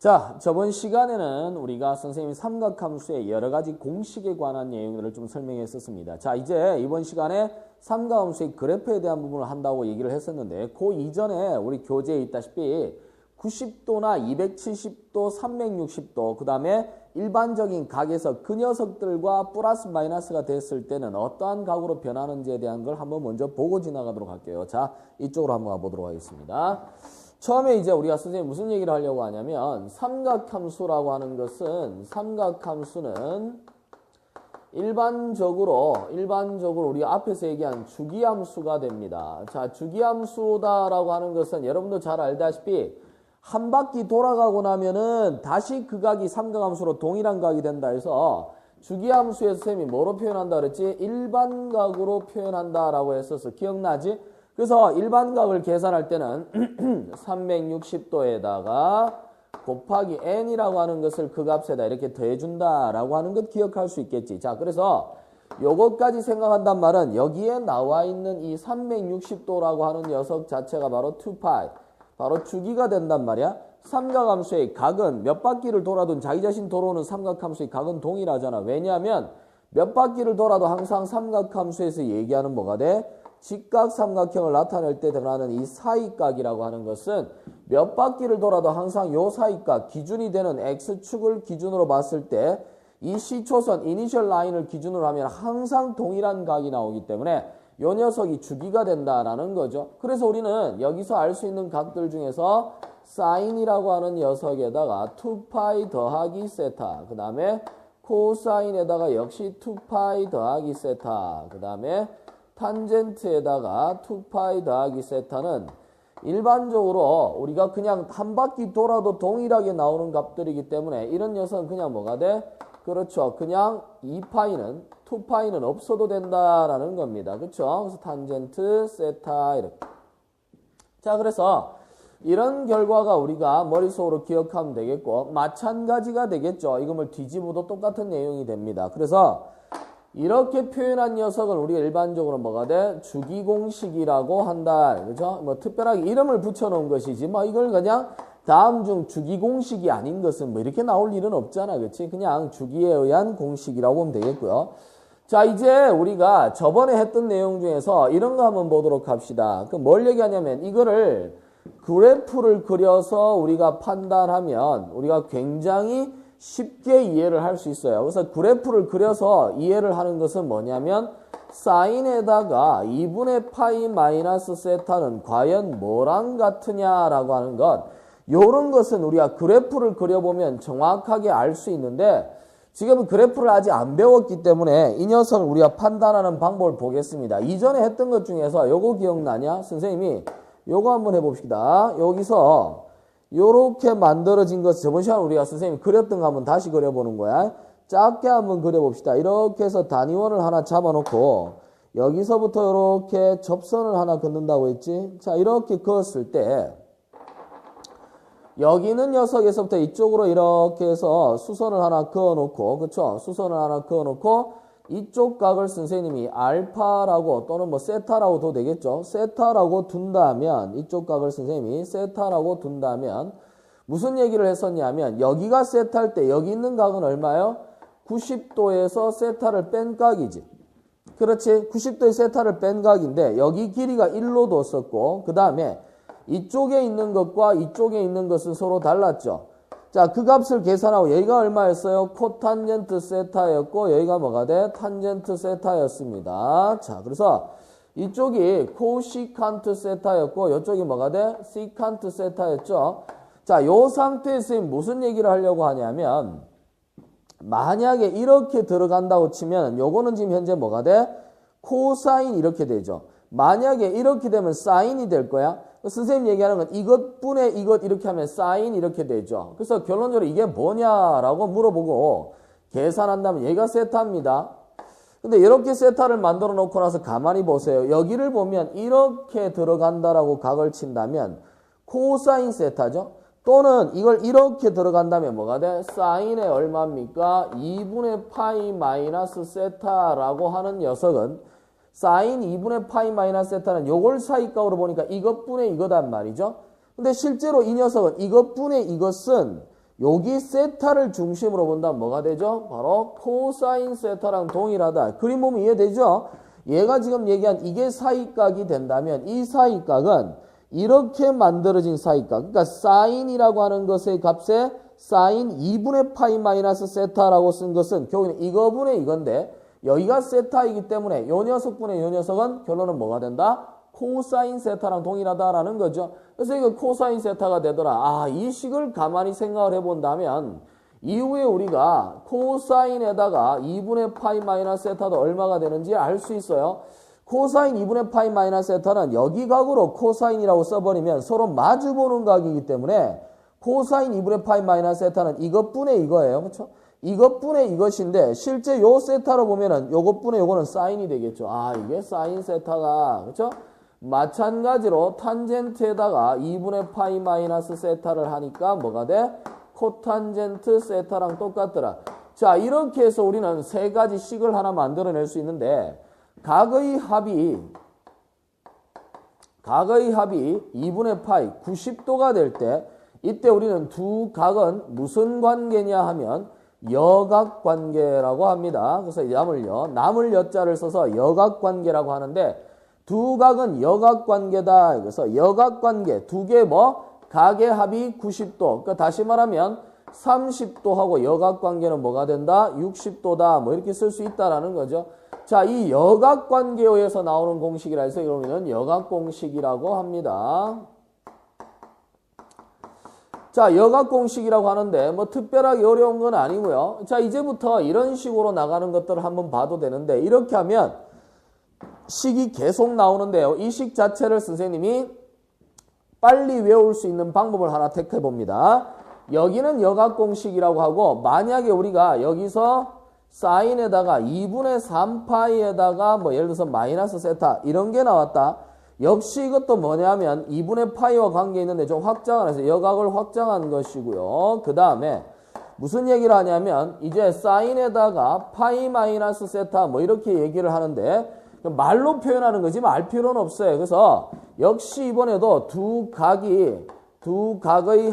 자, 저번 시간에는 우리가 선생님이 삼각함수의 여러 가지 공식에 관한 내용들을 좀 설명했었습니다. 자, 이제 이번 시간에 삼각함수의 그래프에 대한 부분을 한다고 얘기를 했었는데 그 이전에 우리 교재에 있다시피 90도나 270도, 360도, 그 다음에 일반적인 각에서 그 녀석들과 플러스 마이너스가 됐을 때는 어떠한 각으로 변하는지에 대한 걸 한번 먼저 보고 지나가도록 할게요. 자, 이쪽으로 한번 가보도록 하겠습니다. 처음에 이제 우리가 선생님 무슨 얘기를 하려고 하냐면 삼각함수라고 하는 것은 삼각함수는 일반적으로 우리가 앞에서 얘기한 주기함수가 됩니다. 자, 주기함수다라고 하는 것은 여러분도 잘 알다시피 한 바퀴 돌아가고 나면은 다시 그 각이 삼각함수로 동일한 각이 된다 해서 주기함수에서 선생님이 뭐로 표현한다 그랬지? 일반각으로 표현한다라고 했었어. 기억나지? 그래서 일반각을 계산할 때는 360도에다가 곱하기 n이라고 하는 것을 그 값에다 이렇게 더해준다라고 하는 것 기억할 수 있겠지. 자, 그래서 요것까지 생각한단 말은 여기에 나와 있는 이 360도라고 하는 녀석 자체가 바로 2π, 바로 주기가 된단 말이야. 삼각함수의 각은 몇 바퀴를 돌아도 자기 자신 돌아오는 삼각함수의 각은 동일하잖아. 왜냐하면 몇 바퀴를 돌아도 항상 삼각함수에서 얘기하는 뭐가 돼? 직각 삼각형을 나타낼 때 드러나는 이 사이각이라고 하는 것은 몇 바퀴를 돌아도 항상 요 사이각, 기준이 되는 x축을 기준으로 봤을 때 이 시초선, 이니셜 라인을 기준으로 하면 항상 동일한 각이 나오기 때문에 요 녀석이 주기가 된다라는 거죠. 그래서 우리는 여기서 알 수 있는 각들 중에서 사인이라고 하는 녀석에다가 2π 더하기 세타, 그 다음에 코사인에다가 역시 2π 더하기 세타, 그 다음에 탄젠트에다가 2π 더하기 세타는 일반적으로 우리가 그냥 한 바퀴 돌아도 동일하게 나오는 값들이기 때문에 이런 녀석은 그냥 뭐가 돼? 그렇죠. 그냥 2π는 없어도 된다라는 겁니다. 그렇죠? 그래서 탄젠트 세타 이렇게. 자, 그래서 이런 결과가 우리가 머릿속으로 기억하면 되겠고 마찬가지가 되겠죠. 이걸 뒤집어도 똑같은 내용이 됩니다. 그래서 이렇게 표현한 녀석은 우리가 일반적으로 뭐가 돼? 주기공식이라고 한다. 그죠? 뭐 특별하게 이름을 붙여놓은 것이지 뭐 이걸 그냥 다음 중 주기공식이 아닌 것은 뭐 이렇게 나올 일은 없잖아. 그치? 그냥 주기에 의한 공식이라고 보면 되겠고요. 자, 이제 우리가 저번에 했던 내용 중에서 이런 거 한번 보도록 합시다. 그럼 뭘 얘기하냐면 이거를 그래프를 그려서 우리가 판단하면 우리가 굉장히 쉽게 이해를 할 수 있어요. 그래서 그래프를 그려서 이해를 하는 것은 뭐냐면 사인에다가 2분의 파이 마이너스 세타는 과연 뭐랑 같으냐라고 하는 것, 요런 것은 우리가 그래프를 그려보면 정확하게 알 수 있는데 지금은 그래프를 아직 안 배웠기 때문에 이 녀석을 우리가 판단하는 방법을 보겠습니다. 이전에 했던 것 중에서 요거 기억나냐? 선생님이 요거 한번 해봅시다. 여기서 요렇게 만들어진 것 저번 시간에 우리가 선생님이 그렸던 거 한번 다시 그려보는 거야. 작게 한번 그려봅시다. 이렇게 해서 단위원을 하나 잡아놓고 여기서부터 이렇게 접선을 하나 긋는다고 했지. 자, 이렇게 그었을 때 여기 있는 녀석에서부터 이쪽으로 이렇게 해서 수선을 하나 그어놓고, 그쵸? 수선을 하나 그어놓고 이쪽 각을 선생님이 알파라고 또는 뭐 세타라고 도 되겠죠. 세타라고 둔다면 이쪽 각을 선생님이 세타라고 둔다면 무슨 얘기를 했었냐면 여기가 세타일 때 여기 있는 각은 얼마요? 90도에서 세타를 뺀 각이지. 그렇지? 90도에 세타를 뺀 각인데 여기 길이가 1로 뒀었고 그 다음에 이쪽에 있는 것과 이쪽에 있는 것은 서로 달랐죠. 자, 그 값을 계산하고 여기가 얼마였어요? 코탄젠트 세타였고 여기가 뭐가 돼? 탄젠트 세타였습니다. 자, 그래서 이쪽이 코시칸트 세타였고 이쪽이 뭐가 돼? 시칸트 세타였죠. 자, 요 상태에서 무슨 얘기를 하려고 하냐면 만약에 이렇게 들어간다고 치면 요거는 지금 현재 뭐가 돼? 코사인 이렇게 되죠. 만약에 이렇게 되면 사인이 될 거야. 선생님 얘기하는 건 이것분의 이것 이렇게 하면 사인 이렇게 되죠. 그래서 결론적으로 이게 뭐냐라고 물어보고 계산한다면 얘가 세타입니다. 근데 이렇게 세타를 만들어 놓고 나서 가만히 보세요. 여기를 보면 이렇게 들어간다라고 각을 친다면 코사인 세타죠. 또는 이걸 이렇게 들어간다면 뭐가 돼? 사인의 얼마입니까? 2분의 파이 마이너스 세타라고 하는 녀석은 사인 2분의 파이 마이너스 세타는 요걸 사이각으로 보니까 이것분의 이거단 말이죠. 근데 실제로 이 녀석은 이것분의 이것은 여기 세타를 중심으로 본다면 뭐가 되죠? 바로 코사인 세타랑 동일하다. 그림 보면 이해되죠? 얘가 지금 얘기한 이게 사이각이 된다면 이 사이각은 이렇게 만들어진 사이각. 그러니까 사인이라고 하는 것의 값에 사인 2분의 파이 마이너스 세타라고 쓴 것은 결국엔 이거분의 이건데 여기가 세타이기 때문에 요 녀석분의 요 녀석은 결론은 뭐가 된다? 코사인 세타랑 동일하다라는 거죠. 그래서 이거 코사인 세타가 되더라. 아, 이 식을 가만히 생각을 해본다면 이후에 우리가 코사인에다가 2분의 파이 마이너스 세타도 얼마가 되는지 알 수 있어요. 코사인 2분의 파이 마이너스 세타는 여기 각으로 코사인이라고 써버리면 서로 마주보는 각이기 때문에 코사인 2분의 파이 마이너스 세타는 이것분의 이거예요. 그렇죠? 이것분의 이것인데 실제 요 세타로 보면은 요것분의 요거는 사인이 되겠죠. 아, 이게 사인 세타가 그렇죠? 마찬가지로 탄젠트에다가 2분의 파이 마이너스 세타를 하니까 뭐가 돼? 코탄젠트 세타랑 똑같더라. 자, 이렇게 해서 우리는 세 가지 식을 하나 만들어낼 수 있는데 각의 합이 2분의 파이 90도가 될 때 이때 우리는 두 각은 무슨 관계냐 하면 여각관계라고 합니다. 그래서 남을 여자를 써서 여각관계라고 하는데 두 각은 여각관계다. 그래서 여각관계 두 개 각의 합이 90도. 그러니까 다시 말하면 30도하고 여각관계는 뭐가 된다? 60도다. 이렇게 쓸 수 있다라는 거죠. 자, 이 여각관계에서 나오는 공식이라 해서 이거는 여각공식이라고 합니다. 자, 여각공식이라고 하는데 특별하게 어려운 건 아니고요. 자, 이제부터 이런 식으로 나가는 것들을 한번 봐도 되는데 이렇게 하면 식이 계속 나오는데요. 이 식 자체를 선생님이 빨리 외울 수 있는 방법을 하나 택해 봅니다. 여기는 여각공식이라고 하고 만약에 우리가 여기서 사인에다가 2분의 3파이에다가 예를 들어서 마이너스 세타 이런 게 나왔다. 역시 이것도 뭐냐면 2분의 파이와 관계 있는데 좀 확장을 해서 여각을 확장한 것이고요. 그 다음에 무슨 얘기를 하냐면 이제 사인에다가 파이 마이너스 세타 이렇게 얘기를 하는데 말로 표현하는 거지 알 필요는 없어요. 그래서 역시 이번에도 두 각의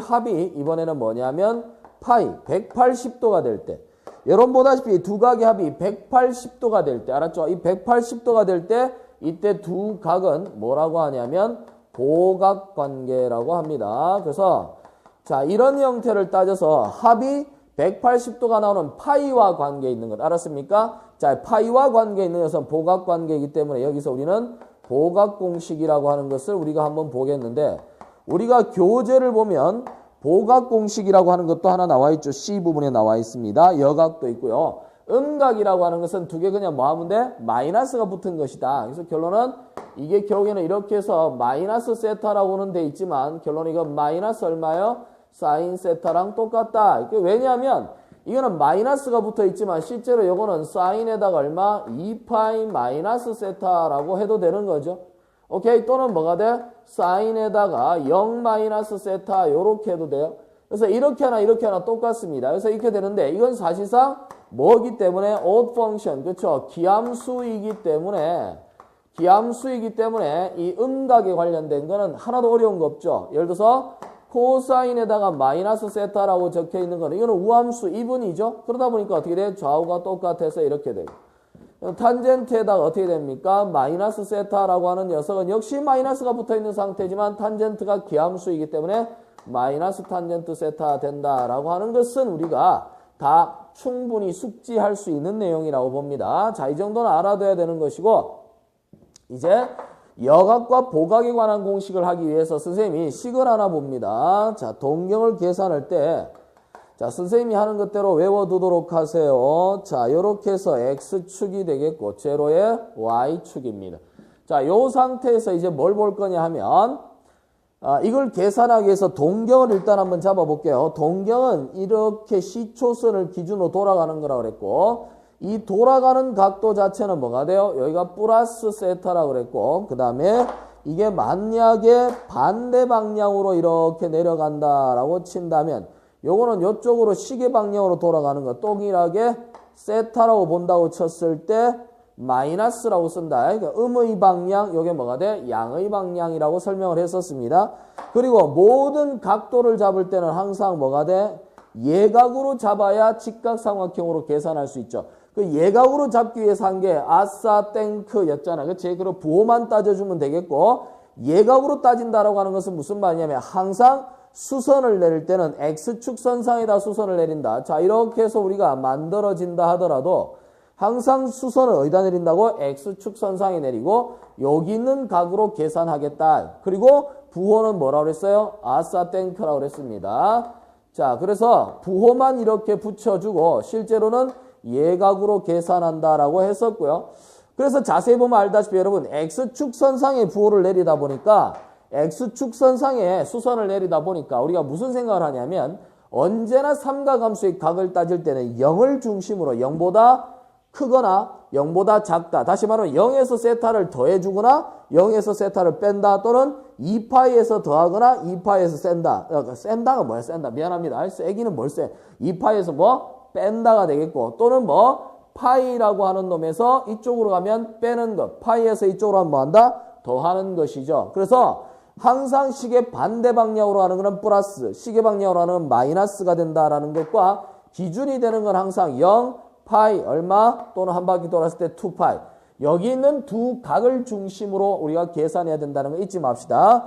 합이 이번에는 뭐냐면 파이 180도가 될 때 여러분 보다시피 두 각의 합이 180도가 될 때 알았죠? 이 180도가 될 때 이때 두 각은 뭐라고 하냐면 보각관계라고 합니다. 그래서 자, 이런 형태를 따져서 합이 180도가 나오는 파이와 관계 있는 것 알았습니까? 자, 파이와 관계 있는 것은 보각관계이기 때문에 여기서 우리는 보각공식이라고 하는 것을 우리가 한번 보겠는데 우리가 교재를 보면 보각공식이라고 하는 것도 하나 나와 있죠. C 부분에 나와 있습니다. 여각도 있고요. 음각이라고 하는 것은 두 개 그냥 하면 돼? 마이너스가 붙은 것이다. 그래서 결론은 이게 결국에는 이렇게 해서 마이너스 세타라고는 돼 있지만 결론은 이건 마이너스 얼마요? 사인 세타랑 똑같다. 왜냐하면 이거는 마이너스가 붙어 있지만 실제로 이거는 사인에다가 얼마? 2파이 마이너스 세타라고 해도 되는 거죠. 오케이? 또는 뭐가 돼? 사인에다가 0 마이너스 세타 요렇게 해도 돼요. 그래서 이렇게 하나 똑같습니다. 그래서 이렇게 되는데 이건 사실상 뭐기 때문에 odd function, 그렇죠? 기함수이기 때문에 이 음각에 관련된 거는 하나도 어려운 거 없죠. 예를 들어서 코사인에다가 마이너스 세타라고 적혀 있는 거는 이거는 우함수 2분이죠. 그러다 보니까 어떻게 돼? 좌우가 똑같아서 이렇게 돼요. 탄젠트에다가 어떻게 됩니까? 마이너스 세타라고 하는 녀석은 역시 마이너스가 붙어 있는 상태지만 탄젠트가 기함수이기 때문에 마이너스 탄젠트 세타 된다라고 하는 것은 우리가 다 충분히 숙지할 수 있는 내용이라고 봅니다. 자, 이 정도는 알아둬야 되는 것이고 이제 여각과 보각에 관한 공식을 하기 위해서 선생님이 식을 하나 봅니다. 자, 동경을 계산할 때 자, 선생님이 하는 것대로 외워두도록 하세요. 자, 요렇게 해서 X축이 되겠고 제로의 Y축입니다. 자, 요 상태에서 이제 뭘 볼 거냐 하면 이걸 계산하기 위해서 동경을 일단 한번 잡아볼게요. 동경은 이렇게 시초선을 기준으로 돌아가는 거라고 그랬고 이 돌아가는 각도 자체는 뭐가 돼요? 여기가 플러스 세타라고 그랬고 그 다음에 이게 만약에 반대 방향으로 이렇게 내려간다라고 친다면 요거는 요쪽으로 시계 방향으로 돌아가는 거 동일하게 세타라고 본다고 쳤을 때 마이너스라고 쓴다. 그러니까 음의 방향, 요게 뭐가 돼? 양의 방향이라고 설명을 했었습니다. 그리고 모든 각도를 잡을 때는 항상 뭐가 돼? 예각으로 잡아야 직각삼각형으로 계산할 수 있죠. 그 예각으로 잡기 위해서 한 게 아싸 땡크였잖아. 그치? 그리고 부호만 따져주면 되겠고, 예각으로 따진다라고 하는 것은 무슨 말이냐면 항상 수선을 내릴 때는 X축선상에다 수선을 내린다. 자, 이렇게 해서 우리가 만들어진다 하더라도 항상 수선을 어디다 내린다고? X축선상에 내리고 여기 있는 각으로 계산하겠다. 그리고 부호는 뭐라고 그랬어요? 아싸 땡크라고 그랬습니다. 자, 그래서 부호만 이렇게 붙여주고 실제로는 예각으로 계산한다라고 했었고요. 그래서 자세히 보면 알다시피 여러분 X축선상에 부호를 내리다 보니까 X축선상에 수선을 내리다 보니까 우리가 무슨 생각을 하냐면 언제나 삼각함수의 각을 따질 때는 0을 중심으로 0보다 크거나 0보다 작다. 다시 말하면 0에서 세타를 더해주거나 0에서 세타를 뺀다 또는 2파이에서 더하거나 2파이에서 뺀다. 뺀다가 뭐야? 뺀다. 미안합니다. 세기는 뭘 세? 2파이에서 뭐? 뺀다가 되겠고 또는 뭐? 파이라고 하는 놈에서 이쪽으로 가면 빼는 것. 파이에서 이쪽으로 하면 뭐 한다? 더하는 것이죠. 그래서 항상 시계 반대 방향으로 하는 것은 플러스, 시계 방향으로 하는 건 마이너스가 된다라는 것과 기준이 되는 건 항상 0, 파이 얼마 또는 한 바퀴 돌았을 때 2파이. 여기 있는 두 각을 중심으로 우리가 계산해야 된다는 거 잊지 맙시다.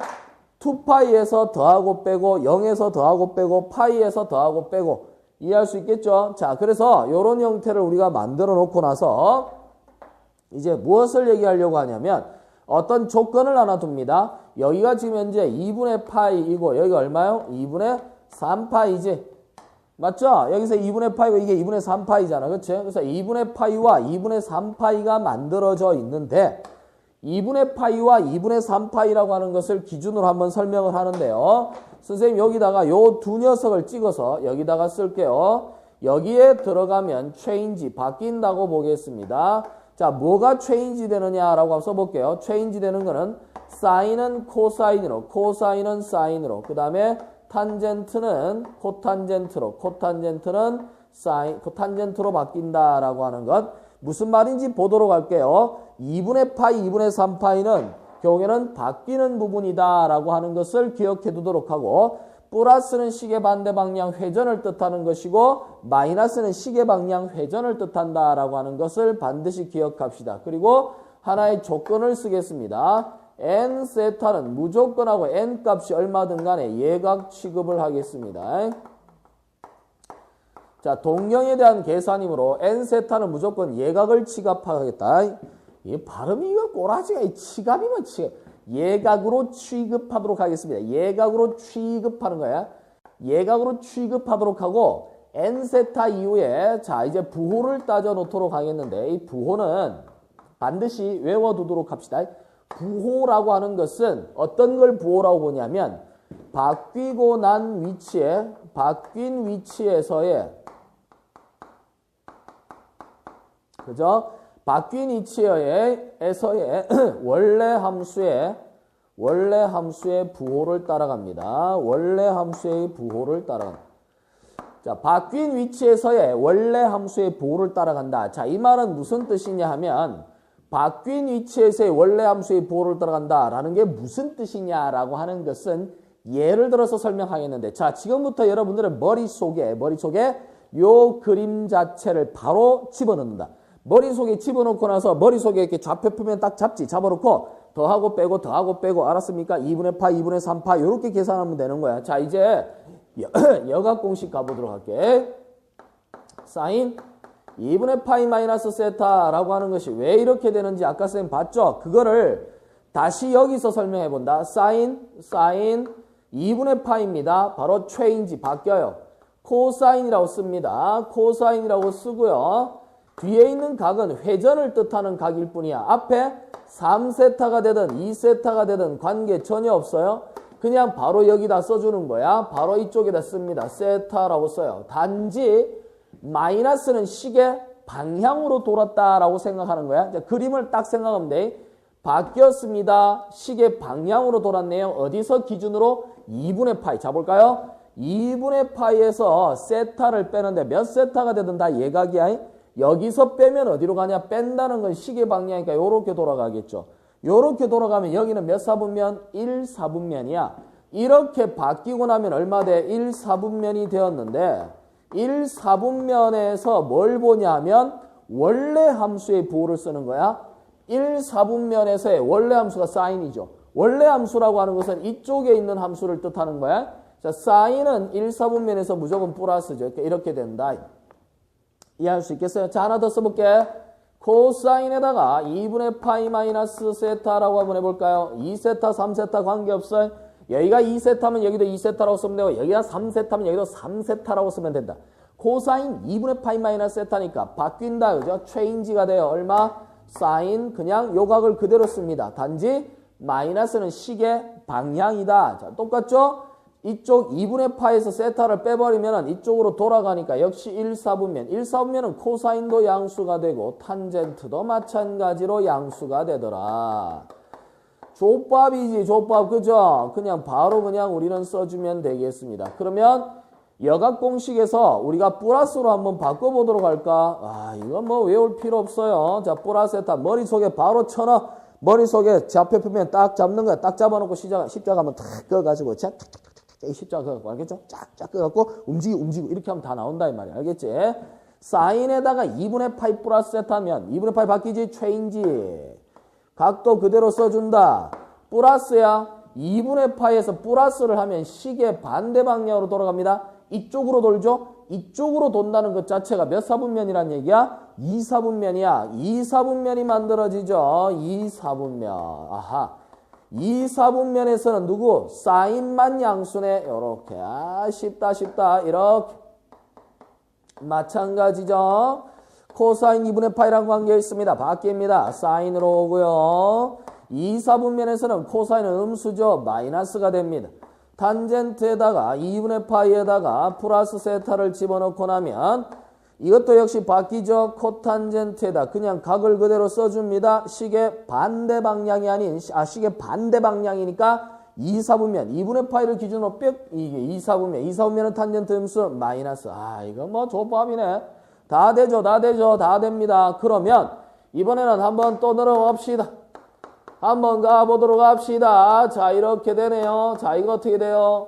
2파이에서 더하고 빼고 0에서 더하고 빼고 파이에서 더하고 빼고 이해할 수 있겠죠? 자, 그래서 이런 형태를 우리가 만들어 놓고 나서 이제 무엇을 얘기하려고 하냐면 어떤 조건을 하나 둡니다. 여기가 지금 현재 2분의 파이이고 여기가 얼마요? 2분의 3파이지. 맞죠? 여기서 2분의 파이고 이게 2분의 3파이잖아. 그치? 그래서 2분의 파이와 2분의 3파이가 만들어져 있는데 2분의 파이와 2분의 3파이라고 하는 것을 기준으로 한번 설명을 하는데요. 선생님 여기다가 요 두 녀석을 찍어서 여기다가 쓸게요. 여기에 들어가면 change, 바뀐다고 보겠습니다. 자, 뭐가 change 되느냐라고 써볼게요. change 되는 거는 사인은 코사인으로, 코사인은 사인으로, 그 다음에 탄젠트는 코탄젠트로, 코탄젠트는 사인, 코탄젠트로 바뀐다라고 하는 것. 무슨 말인지 보도록 할게요. 2분의 파이, 2분의 3파이는 결국에는 바뀌는 부분이다라고 하는 것을 기억해 두도록 하고 플러스는 시계 반대 방향 회전을 뜻하는 것이고 마이너스는 시계 방향 회전을 뜻한다라고 하는 것을 반드시 기억합시다. 그리고 하나의 조건을 쓰겠습니다. n 세타는 무조건하고 n 값이 얼마든 간에 예각 취급을 하겠습니다. 자, 동경에 대한 계산이므로 n 세타는 무조건 예각을 취급하겠다. 이 발음이 이거 꼬라지가 치갑이면 치갑. 예각으로 취급하도록 하겠습니다. 예각으로 취급하는 거야. 예각으로 취급하도록 하고 n 세타 이후에 자 이제 부호를 따져 놓도록 하겠는데 이 부호는 반드시 외워두도록 합시다. 부호라고 하는 것은 어떤 걸 부호라고 보냐면 바뀌고 난 위치에 바뀐 위치에서의 그죠? 바뀐 위치에서의 원래 함수의 부호를 따라갑니다. 원래 함수의 부호를 따라간다. 자, 바뀐 위치에서의 원래 함수의 부호를 따라간다. 자, 이 말은 무슨 뜻이냐 하면 바뀐 위치에서의 원래 함수의 부호를 따라간다라는 게 무슨 뜻이냐라고 하는 것은 예를 들어서 설명하겠는데 자, 지금부터 여러분들은 머릿속에 요 그림 자체를 바로 집어넣는다. 머릿속에 집어넣고 나서 머릿속에 이렇게 좌표표면 딱 잡아놓고 더하고 빼고 알았습니까? 2분의 파, 2분의 3파 이렇게 계산하면 되는 거야. 자, 이제 여각 공식 가보도록 할게. 사인 2분의 파이 마이너스 세타라고 하는 것이 왜 이렇게 되는지 아까 쌤 봤죠? 그거를 다시 여기서 설명해 본다. 사인 2분의 파이입니다. 바로 change 바뀌어요. 코사인이라고 씁니다. 코사인이라고 쓰고요. 뒤에 있는 각은 회전을 뜻하는 각일 뿐이야. 앞에 3세타가 되든 2세타가 되든 관계 전혀 없어요. 그냥 바로 여기다 써주는 거야. 바로 이쪽에다 씁니다. 세타라고 써요. 단지 마이너스는 시계 방향으로 돌았다라고 생각하는 거야. 자, 그림을 딱 생각하면 돼. 바뀌었습니다. 시계 방향으로 돌았네요. 어디서 기준으로? 2분의 파이. 자, 볼까요? 2분의 파이에서 세타를 빼는데 몇 세타가 되든 다 예각이야. 여기서 빼면 어디로 가냐? 뺀다는 건 시계 방향이니까 요렇게 돌아가겠죠. 요렇게 돌아가면 여기는 몇 사분면? 1사분면이야. 이렇게 바뀌고 나면 얼마 돼? 1, 4분면이 되었는데 1, 4분면에서 뭘 보냐면 원래 함수의 부호를 쓰는 거야. 1, 4분면에서의 원래 함수가 사인이죠. 원래 함수라고 하는 것은 이쪽에 있는 함수를 뜻하는 거야. 자, 사인은 1, 4분면에서 무조건 플러스죠. 이렇게 된다. 이해할 수 있겠어요? 자, 하나 더 써볼게. 코사인에다가 2분의 파이 마이너스 세타라고 한번 해볼까요? 2세타, 3세타 관계없어요. 여기가 2세타면 여기도 2세타라고 쓰면 되고 여기가 3세타면 여기도 3세타라고 쓰면 된다. 코사인 2분의 파이 마이너스 세타니까 바뀐다. 그죠? 체인지가 돼요. 얼마? 사인 그냥 요각을 그대로 씁니다. 단지 마이너스는 식의 방향이다. 자, 똑같죠? 이쪽 2분의 파에서 세타를 빼버리면 이쪽으로 돌아가니까 역시 1, 4분면. 1, 4분면은 코사인도 양수가 되고 탄젠트도 마찬가지로 양수가 되더라. 족밥이지, 족밥. 그죠? 그냥 바로 그냥 우리는 써주면 되겠습니다. 그러면 여각 공식에서 우리가 플러스로 한번 바꿔보도록 할까? 아, 이건 뭐 외울 필요 없어요. 자, 플러스 세타 머릿속에 바로 쳐넣어. 머릿속에 좌표표면 딱 잡는 거야. 딱 잡아놓고 십자가 한번 탁 그어가지고 십자가 그어갖고 알겠죠? 쫙쫙 그어갖고 움직이고 이렇게 하면 다 나온다 이 말이야. 알겠지? 사인에다가 2분의 파이 플러스 세타면 2분의 파이 바뀌지? 체인지. 각도 그대로 써준다. 플러스야. 2분의 파이에서 플러스를 하면 식의 반대 방향으로 돌아갑니다. 이쪽으로 돌죠? 이쪽으로 돈다는 것 자체가 몇 사분면이란 얘기야? 2사분면이야. 2사분면이 만들어지죠. 2사분면. 아하. 2사분면에서는 누구? 사인만 양수네. 요렇게. 아, 쉽다. 이렇게. 마찬가지죠. 코사인 2분의 파이랑 관계 있습니다. 바뀝니다. 사인으로 오고요. 2사분면에서는 코사인은 음수죠. 마이너스가 됩니다. 탄젠트에다가 2분의 파이에다가 플러스 세타를 집어넣고 나면 이것도 역시 바뀌죠. 코탄젠트에다 그냥 각을 그대로 써줍니다. 식의 반대 방향이 아닌 식의 반대 방향이니까 2사분면 2분의 파이를 기준으로 뿅 이게 2사분면은 탄젠트 음수 마이너스. 아, 이거 뭐 조밥이네. 다 되죠. 다 됩니다. 그러면 이번에는 한번 또 늘어봅시다. 한번 가보도록 합시다. 자, 이렇게 되네요. 자, 이거 어떻게 돼요?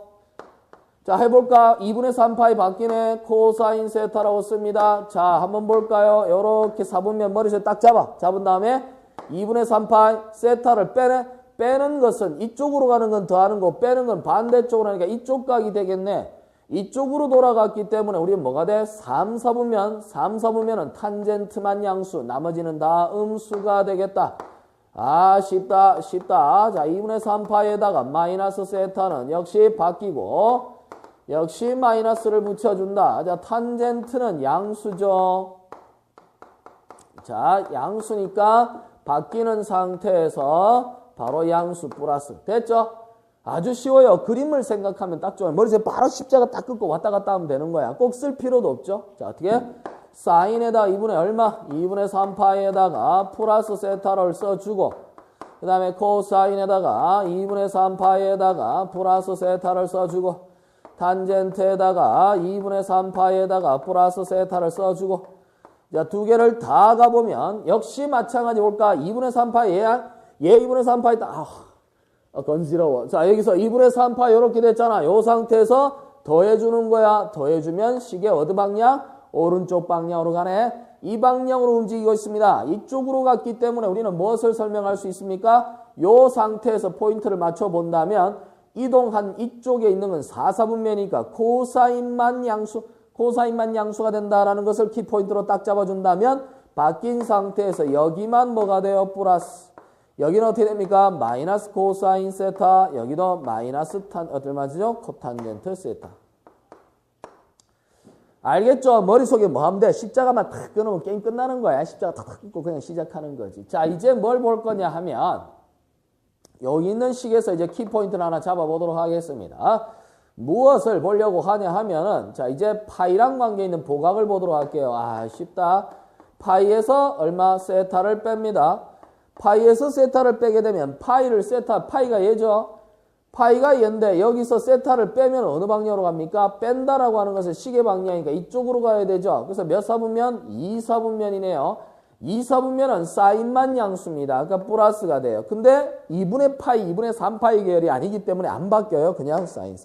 자, 해볼까? 2분의 3파이 바뀌네. 코사인 세타라고 씁니다. 자, 한번 볼까요? 요렇게 4분면 머리에서 딱 잡은 다음에 2분의 3파이 세타를 빼네. 빼는 것은 이쪽으로 가는 건 더하는 거, 빼는 건 반대쪽으로 하니까 이쪽 각이 되겠네. 이쪽으로 돌아갔기 때문에 우리는 뭐가 돼? 3, 4분면은 탄젠트만 양수, 나머지는 다 음수가 되겠다. 아, 쉽다. 자, 2분의 3파에다가 마이너스 세타는 역시 바뀌고 역시 마이너스를 붙여준다. 자, 탄젠트는 양수죠. 자, 양수니까 바뀌는 상태에서 바로 양수 플러스. 됐죠? 아주 쉬워요. 그림을 생각하면 딱 좋아요. 머리에서 바로 십자가 딱 긋고 왔다 갔다 하면 되는 거야. 꼭 쓸 필요도 없죠. 자, 어떻게? 사인에다 2분의 얼마? 2분의 3파에다가 플러스 세타를 써주고 그 다음에 코사인에다가 2분의 3파에다가 플러스 세타를 써주고 탄젠트에다가 2분의 3파에다가 플러스 세타를 써주고 자, 두 개를 다 가보면 역시 마찬가지 볼까? 2분의 3파 얘 2분의 3파 있다. 건지러워. 자, 여기서 2분의 3파 이렇게 됐잖아. 요 상태에서 더해주는 거야. 더해주면 식의 어느 방향? 오른쪽 방향으로 가네. 이 방향으로 움직이고 있습니다. 이쪽으로 갔기 때문에 우리는 무엇을 설명할 수 있습니까? 요 상태에서 포인트를 맞춰본다면 이동한 이쪽에 있는 건 4사분면이니까 코사인만 양수가 된다라는 것을 키포인트로 딱 잡아준다면 바뀐 상태에서 여기만 뭐가 돼요? 플러스. 여기는 어떻게 됩니까? 마이너스 코사인 세타. 여기도 마이너스 어떨 맞죠? 코탄젠트 세타. 알겠죠? 머릿속에 뭐 하면 돼? 십자가만 탁 끊으면 게임 끝나는 거야. 십자가 탁 끊고 그냥 시작하는 거지. 자, 이제 뭘 볼 거냐 하면 여기 있는 식에서 이제 키포인트를 하나 잡아보도록 하겠습니다. 무엇을 보려고 하냐 하면은 자, 이제 파이랑 관계 있는 보각을 보도록 할게요. 아, 쉽다. 파이에서 얼마? 세타를 뺍니다. 파이에서 세타를 빼게 되면 파이가 얘죠. 파이가 얘인데 여기서 세타를 빼면 어느 방향으로 갑니까? 뺀다라고 하는 것은 식의 방향이니까 이쪽으로 가야 되죠. 그래서 몇 사분면? 2사분면이네요. 2, 4분면은 사인만 양수입니다. 그러니까 플러스가 돼요. 근데 2분의 파이, 2분의 3파이 계열이 아니기 때문에 안 바뀌어요. 그냥 사인.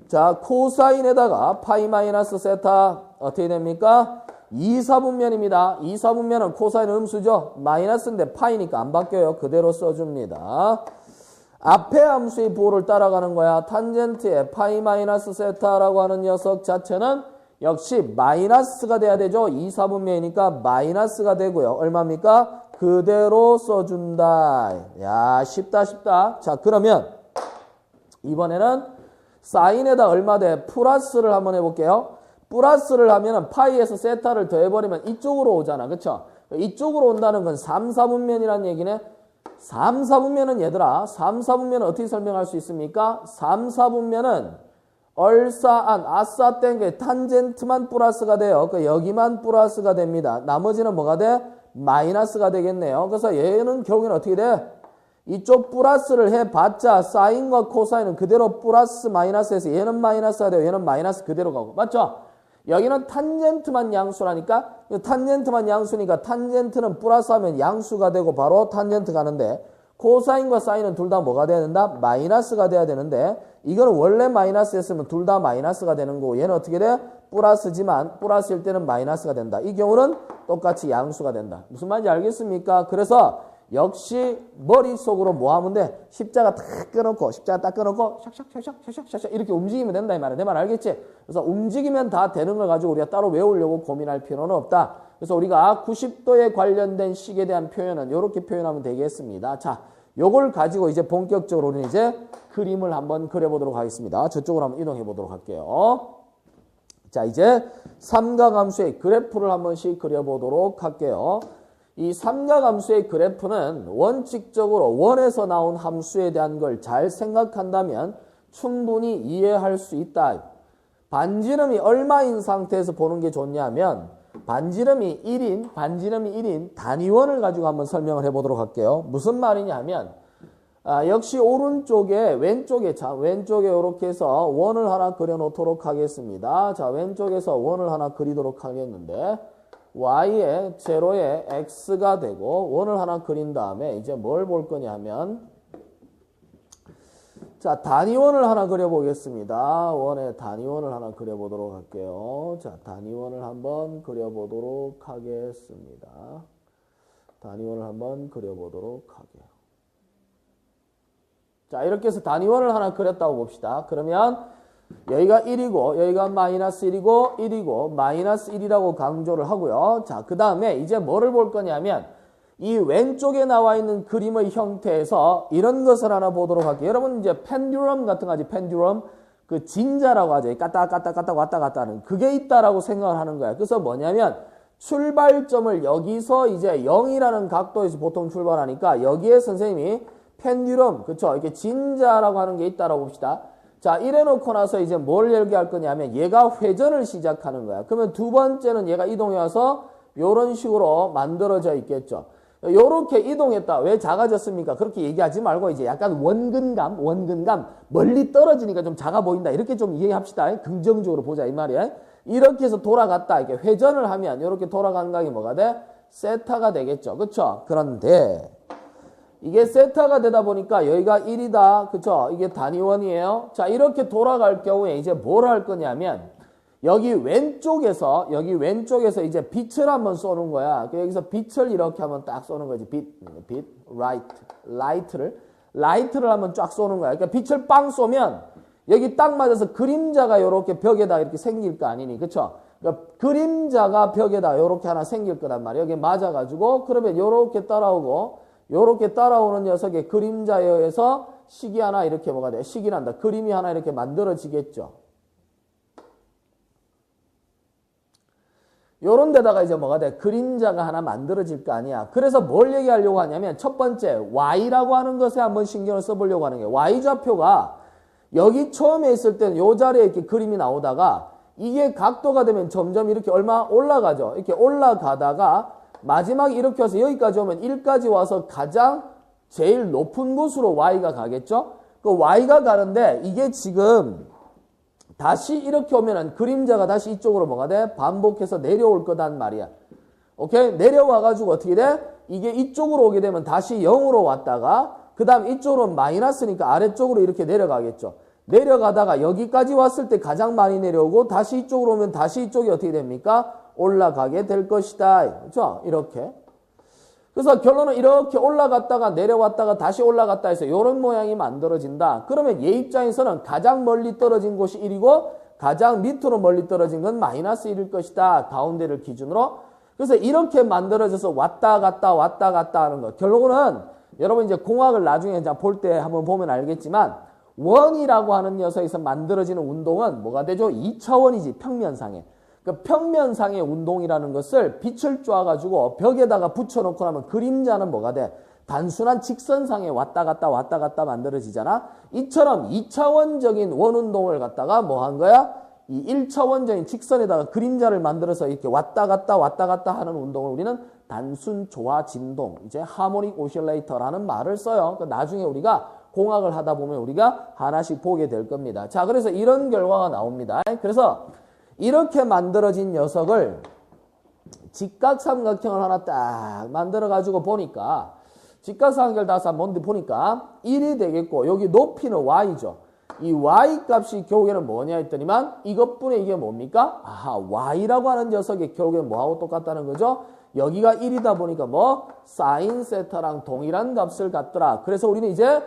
자, 코사인에다가 파이 마이너스 세타 어떻게 됩니까? 2, 4분면입니다. 2, 4분면은 코사인 음수죠. 마이너스인데 파이니까 안 바뀌어요. 그대로 써줍니다. 앞에 함수의 부호를 따라가는 거야. 탄젠트의 파이 마이너스 세타라고 하는 녀석 자체는 역시 마이너스가 돼야 되죠. 2, 4분면이니까 마이너스가 되고요. 얼마입니까? 그대로 써준다. 야, 쉽다, 쉽다. 자, 그러면 이번에는 사인에다 얼마 돼? 플러스를 한번 해볼게요. 플러스를 하면은 파이에서 세타를 더해버리면 이쪽으로 오잖아. 그쵸? 이쪽으로 온다는 건 3, 4분면이란 얘기네. 3, 4분면은 얘들아, 3, 4분면은 어떻게 설명할 수 있습니까? 3, 4분면은 얼싸안, 아싸 땡게 탄젠트만 플러스가 돼요. 그러니까 여기만 플러스가 됩니다. 나머지는 뭐가 돼? 마이너스가 되겠네요. 그래서 얘는 결국에는 어떻게 돼? 이쪽 플러스를 해봤자 사인과 코사인은 그대로 플러스 마이너스에서 얘는 마이너스가 돼요. 얘는 마이너스 그대로 가고. 맞죠? 여기는 탄젠트만 양수라니까 탄젠트만 양수니까 탄젠트는 플러스하면 양수가 되고 바로 탄젠트 가는데 코사인과 사인은 둘 다 뭐가 돼야 된다? 마이너스가 돼야 되는데 이거는 원래 마이너스였으면 둘 다 마이너스가 되는 거고 얘는 어떻게 돼? 플러스지만 플러스일 때는 마이너스가 된다. 이 경우는 똑같이 양수가 된다. 무슨 말인지 알겠습니까? 그래서 역시 머릿속으로 뭐 하면 돼? 십자가 딱 끊어놓고 십자가 딱 끊어놓고 샥샥샥샥샥샥 이렇게 움직이면 된다 이 말이야. 내 말 알겠지? 그래서 움직이면 다 되는 걸 가지고 우리가 따로 외우려고 고민할 필요는 없다. 그래서 우리가 90도에 관련된 식에 대한 표현은 이렇게 표현하면 되겠습니다. 자, 요걸 가지고 이제 본격적으로 우리는 이제 그림을 한번 그려보도록 하겠습니다. 저쪽으로 한번 이동해 보도록 할게요. 자, 이제 삼각함수의 그래프를 한 번씩 그려보도록 할게요. 이 삼각함수의 그래프는 원칙적으로 원에서 나온 함수에 대한 걸 잘 생각한다면 충분히 이해할 수 있다. 반지름이 얼마인 상태에서 보는 게 좋냐면 반지름이 1인 단위원을 가지고 한번 설명을 해보도록 할게요. 무슨 말이냐면 역시 오른쪽에 왼쪽에 이렇게 해서 원을 하나 그려놓도록 하겠습니다. 자, 왼쪽에서 원을 하나 그리도록 하겠는데 y에 제로에 x가 되고 원을 하나 그린 다음에 이제 뭘 볼 거냐 하면 자, 단위원을 하나 그려보겠습니다. 원의 단위원을 하나 그려보도록 할게요. 자, 단위원을 한번 그려보도록 하겠습니다. 단위원을 한번 그려보도록 하게요. 자, 이렇게 해서 단위원을 하나 그렸다고 봅시다. 그러면 여기가 1이고 여기가 마이너스 1이고 1이고 마이너스 1이라고 강조를 하고요. 자, 그 다음에 이제 뭐를 볼 거냐면 이 왼쪽에 나와 있는 그림의 형태에서 이런 것을 하나 보도록 할게요. 여러분 이제 펜듈럼 같은 거 하지. 펜듈럼 그 진자라고 하죠. 왔다 갔다 하는 그게 있다라고 생각을 하는 거야. 그래서 뭐냐면 출발점을 여기서 이제 0이라는 각도에서 보통 출발하니까 여기에 선생님이 펜듈럼 그쵸 이렇게 진자라고 하는 게 있다라고 봅시다. 자, 이래 놓고 나서 이제 뭘 얘기할 거냐면 얘가 회전을 시작하는 거야. 그러면 두 번째는 얘가 이동해 와서 이런 식으로 만들어져 있겠죠. 요렇게 이동했다. 왜 작아졌습니까? 그렇게 얘기하지 말고 이제 약간 원근감 멀리 떨어지니까 좀 작아 보인다. 이렇게 좀 이해합시다. 긍정적으로 보자 이 말이야. 이렇게 해서 돌아갔다. 이렇게 회전을 하면 이렇게 돌아가는 각이 뭐가 돼? 세타가 되겠죠. 그렇죠? 그런데 이게 세타가 되다 보니까 여기가 1이다. 그쵸? 이게 단위원이에요. 자, 이렇게 돌아갈 경우에 이제 뭘 할 거냐면 여기 왼쪽에서 이제 빛을 한번 쏘는 거야. 여기서 빛을 이렇게 한번 딱 쏘는 거지. 라이트를 한번 쫙 쏘는 거야. 그러니까 빛을 빵 쏘면 여기 딱 맞아서 그림자가 이렇게 벽에다 이렇게 생길 거 아니니. 그쵸? 그러니까 그림자가 벽에다 이렇게 하나 생길 거란 말이야. 여기 맞아가지고 그러면 이렇게 따라오고 요렇게 따라오는 녀석의 그림자에 의해서 식이 하나 이렇게 뭐가 돼? 식이 난다. 그림이 하나 이렇게 만들어지겠죠. 요런 데다가 이제 뭐가 돼? 그림자가 하나 만들어질 거 아니야. 그래서 뭘 얘기하려고 하냐면 첫 번째 y라고 하는 것에 한번 신경을 써보려고 하는 게 y좌표가 여기 처음에 있을 때는 요 자리에 이렇게 그림이 나오다가 이게 각도가 되면 점점 이렇게 얼마 올라가죠. 이렇게 올라가다가 마지막에 이렇게 와서 여기까지 오면 1까지 와서 가장 제일 높은 곳으로 y가 가겠죠. 그 y가 가는데 이게 지금 다시 이렇게 오면은 그림자가 다시 이쪽으로 뭐가 돼? 반복해서 내려올 거단 말이야. 오케이? 내려와가지고 어떻게 돼? 이게 이쪽으로 오게 되면 다시 0으로 왔다가 그 다음 이쪽으로 마이너스니까 아래쪽으로 이렇게 내려가겠죠. 내려가다가 여기까지 왔을 때 가장 많이 내려오고 다시 이쪽으로 오면 다시 이쪽이 어떻게 됩니까? 올라가게 될 것이다. 그렇죠? 이렇게. 그래서 결론은 이렇게 올라갔다가 내려왔다가 다시 올라갔다 해서 이런 모양이 만들어진다. 그러면 얘 입장에서는 가장 멀리 떨어진 곳이 1이고 가장 밑으로 멀리 떨어진 건 마이너스 1일 것이다. 가운데를 기준으로. 그래서 이렇게 만들어져서 왔다 갔다 왔다 갔다 하는 거. 결국은 여러분 이제 공학을 나중에 볼 때 한번 보면 알겠지만 원이라고 하는 녀석에서 만들어지는 운동은 뭐가 되죠? 2차원이지 평면상에. 그 평면상의 운동이라는 것을 빛을 쬐가지고 벽에다가 붙여놓고 나면 그림자는 뭐가 돼? 단순한 직선상에 왔다 갔다 만들어지잖아. 이처럼 2차원적인 원운동을 갖다가 뭐 한 거야? 이 1차원적인 직선에다가 그림자를 만들어서 이렇게 왔다 갔다 하는 운동을 우리는 단순 조화 진동, 이제 하모닉 오실레이터라는 말을 써요. 그러니까 나중에 우리가 공학을 하다 보면 우리가 하나씩 보게 될 겁니다. 자, 그래서 이런 결과가 나옵니다. 그래서 이렇게 만들어진 녀석을 직각삼각형을 하나 딱 만들어가지고 보니까 직각삼각형을 다서 뭔데 보니까 1이 되겠고 여기 높이는 y죠. 이 y 값이 결국에는 뭐냐 했더니만 이것뿐에 이게 뭡니까? 아하, y라고 하는 녀석이 결국엔 뭐하고 똑같다는 거죠? 여기가 1이다 보니까 뭐 사인 세타랑 동일한 값을 갖더라. 그래서 우리는 이제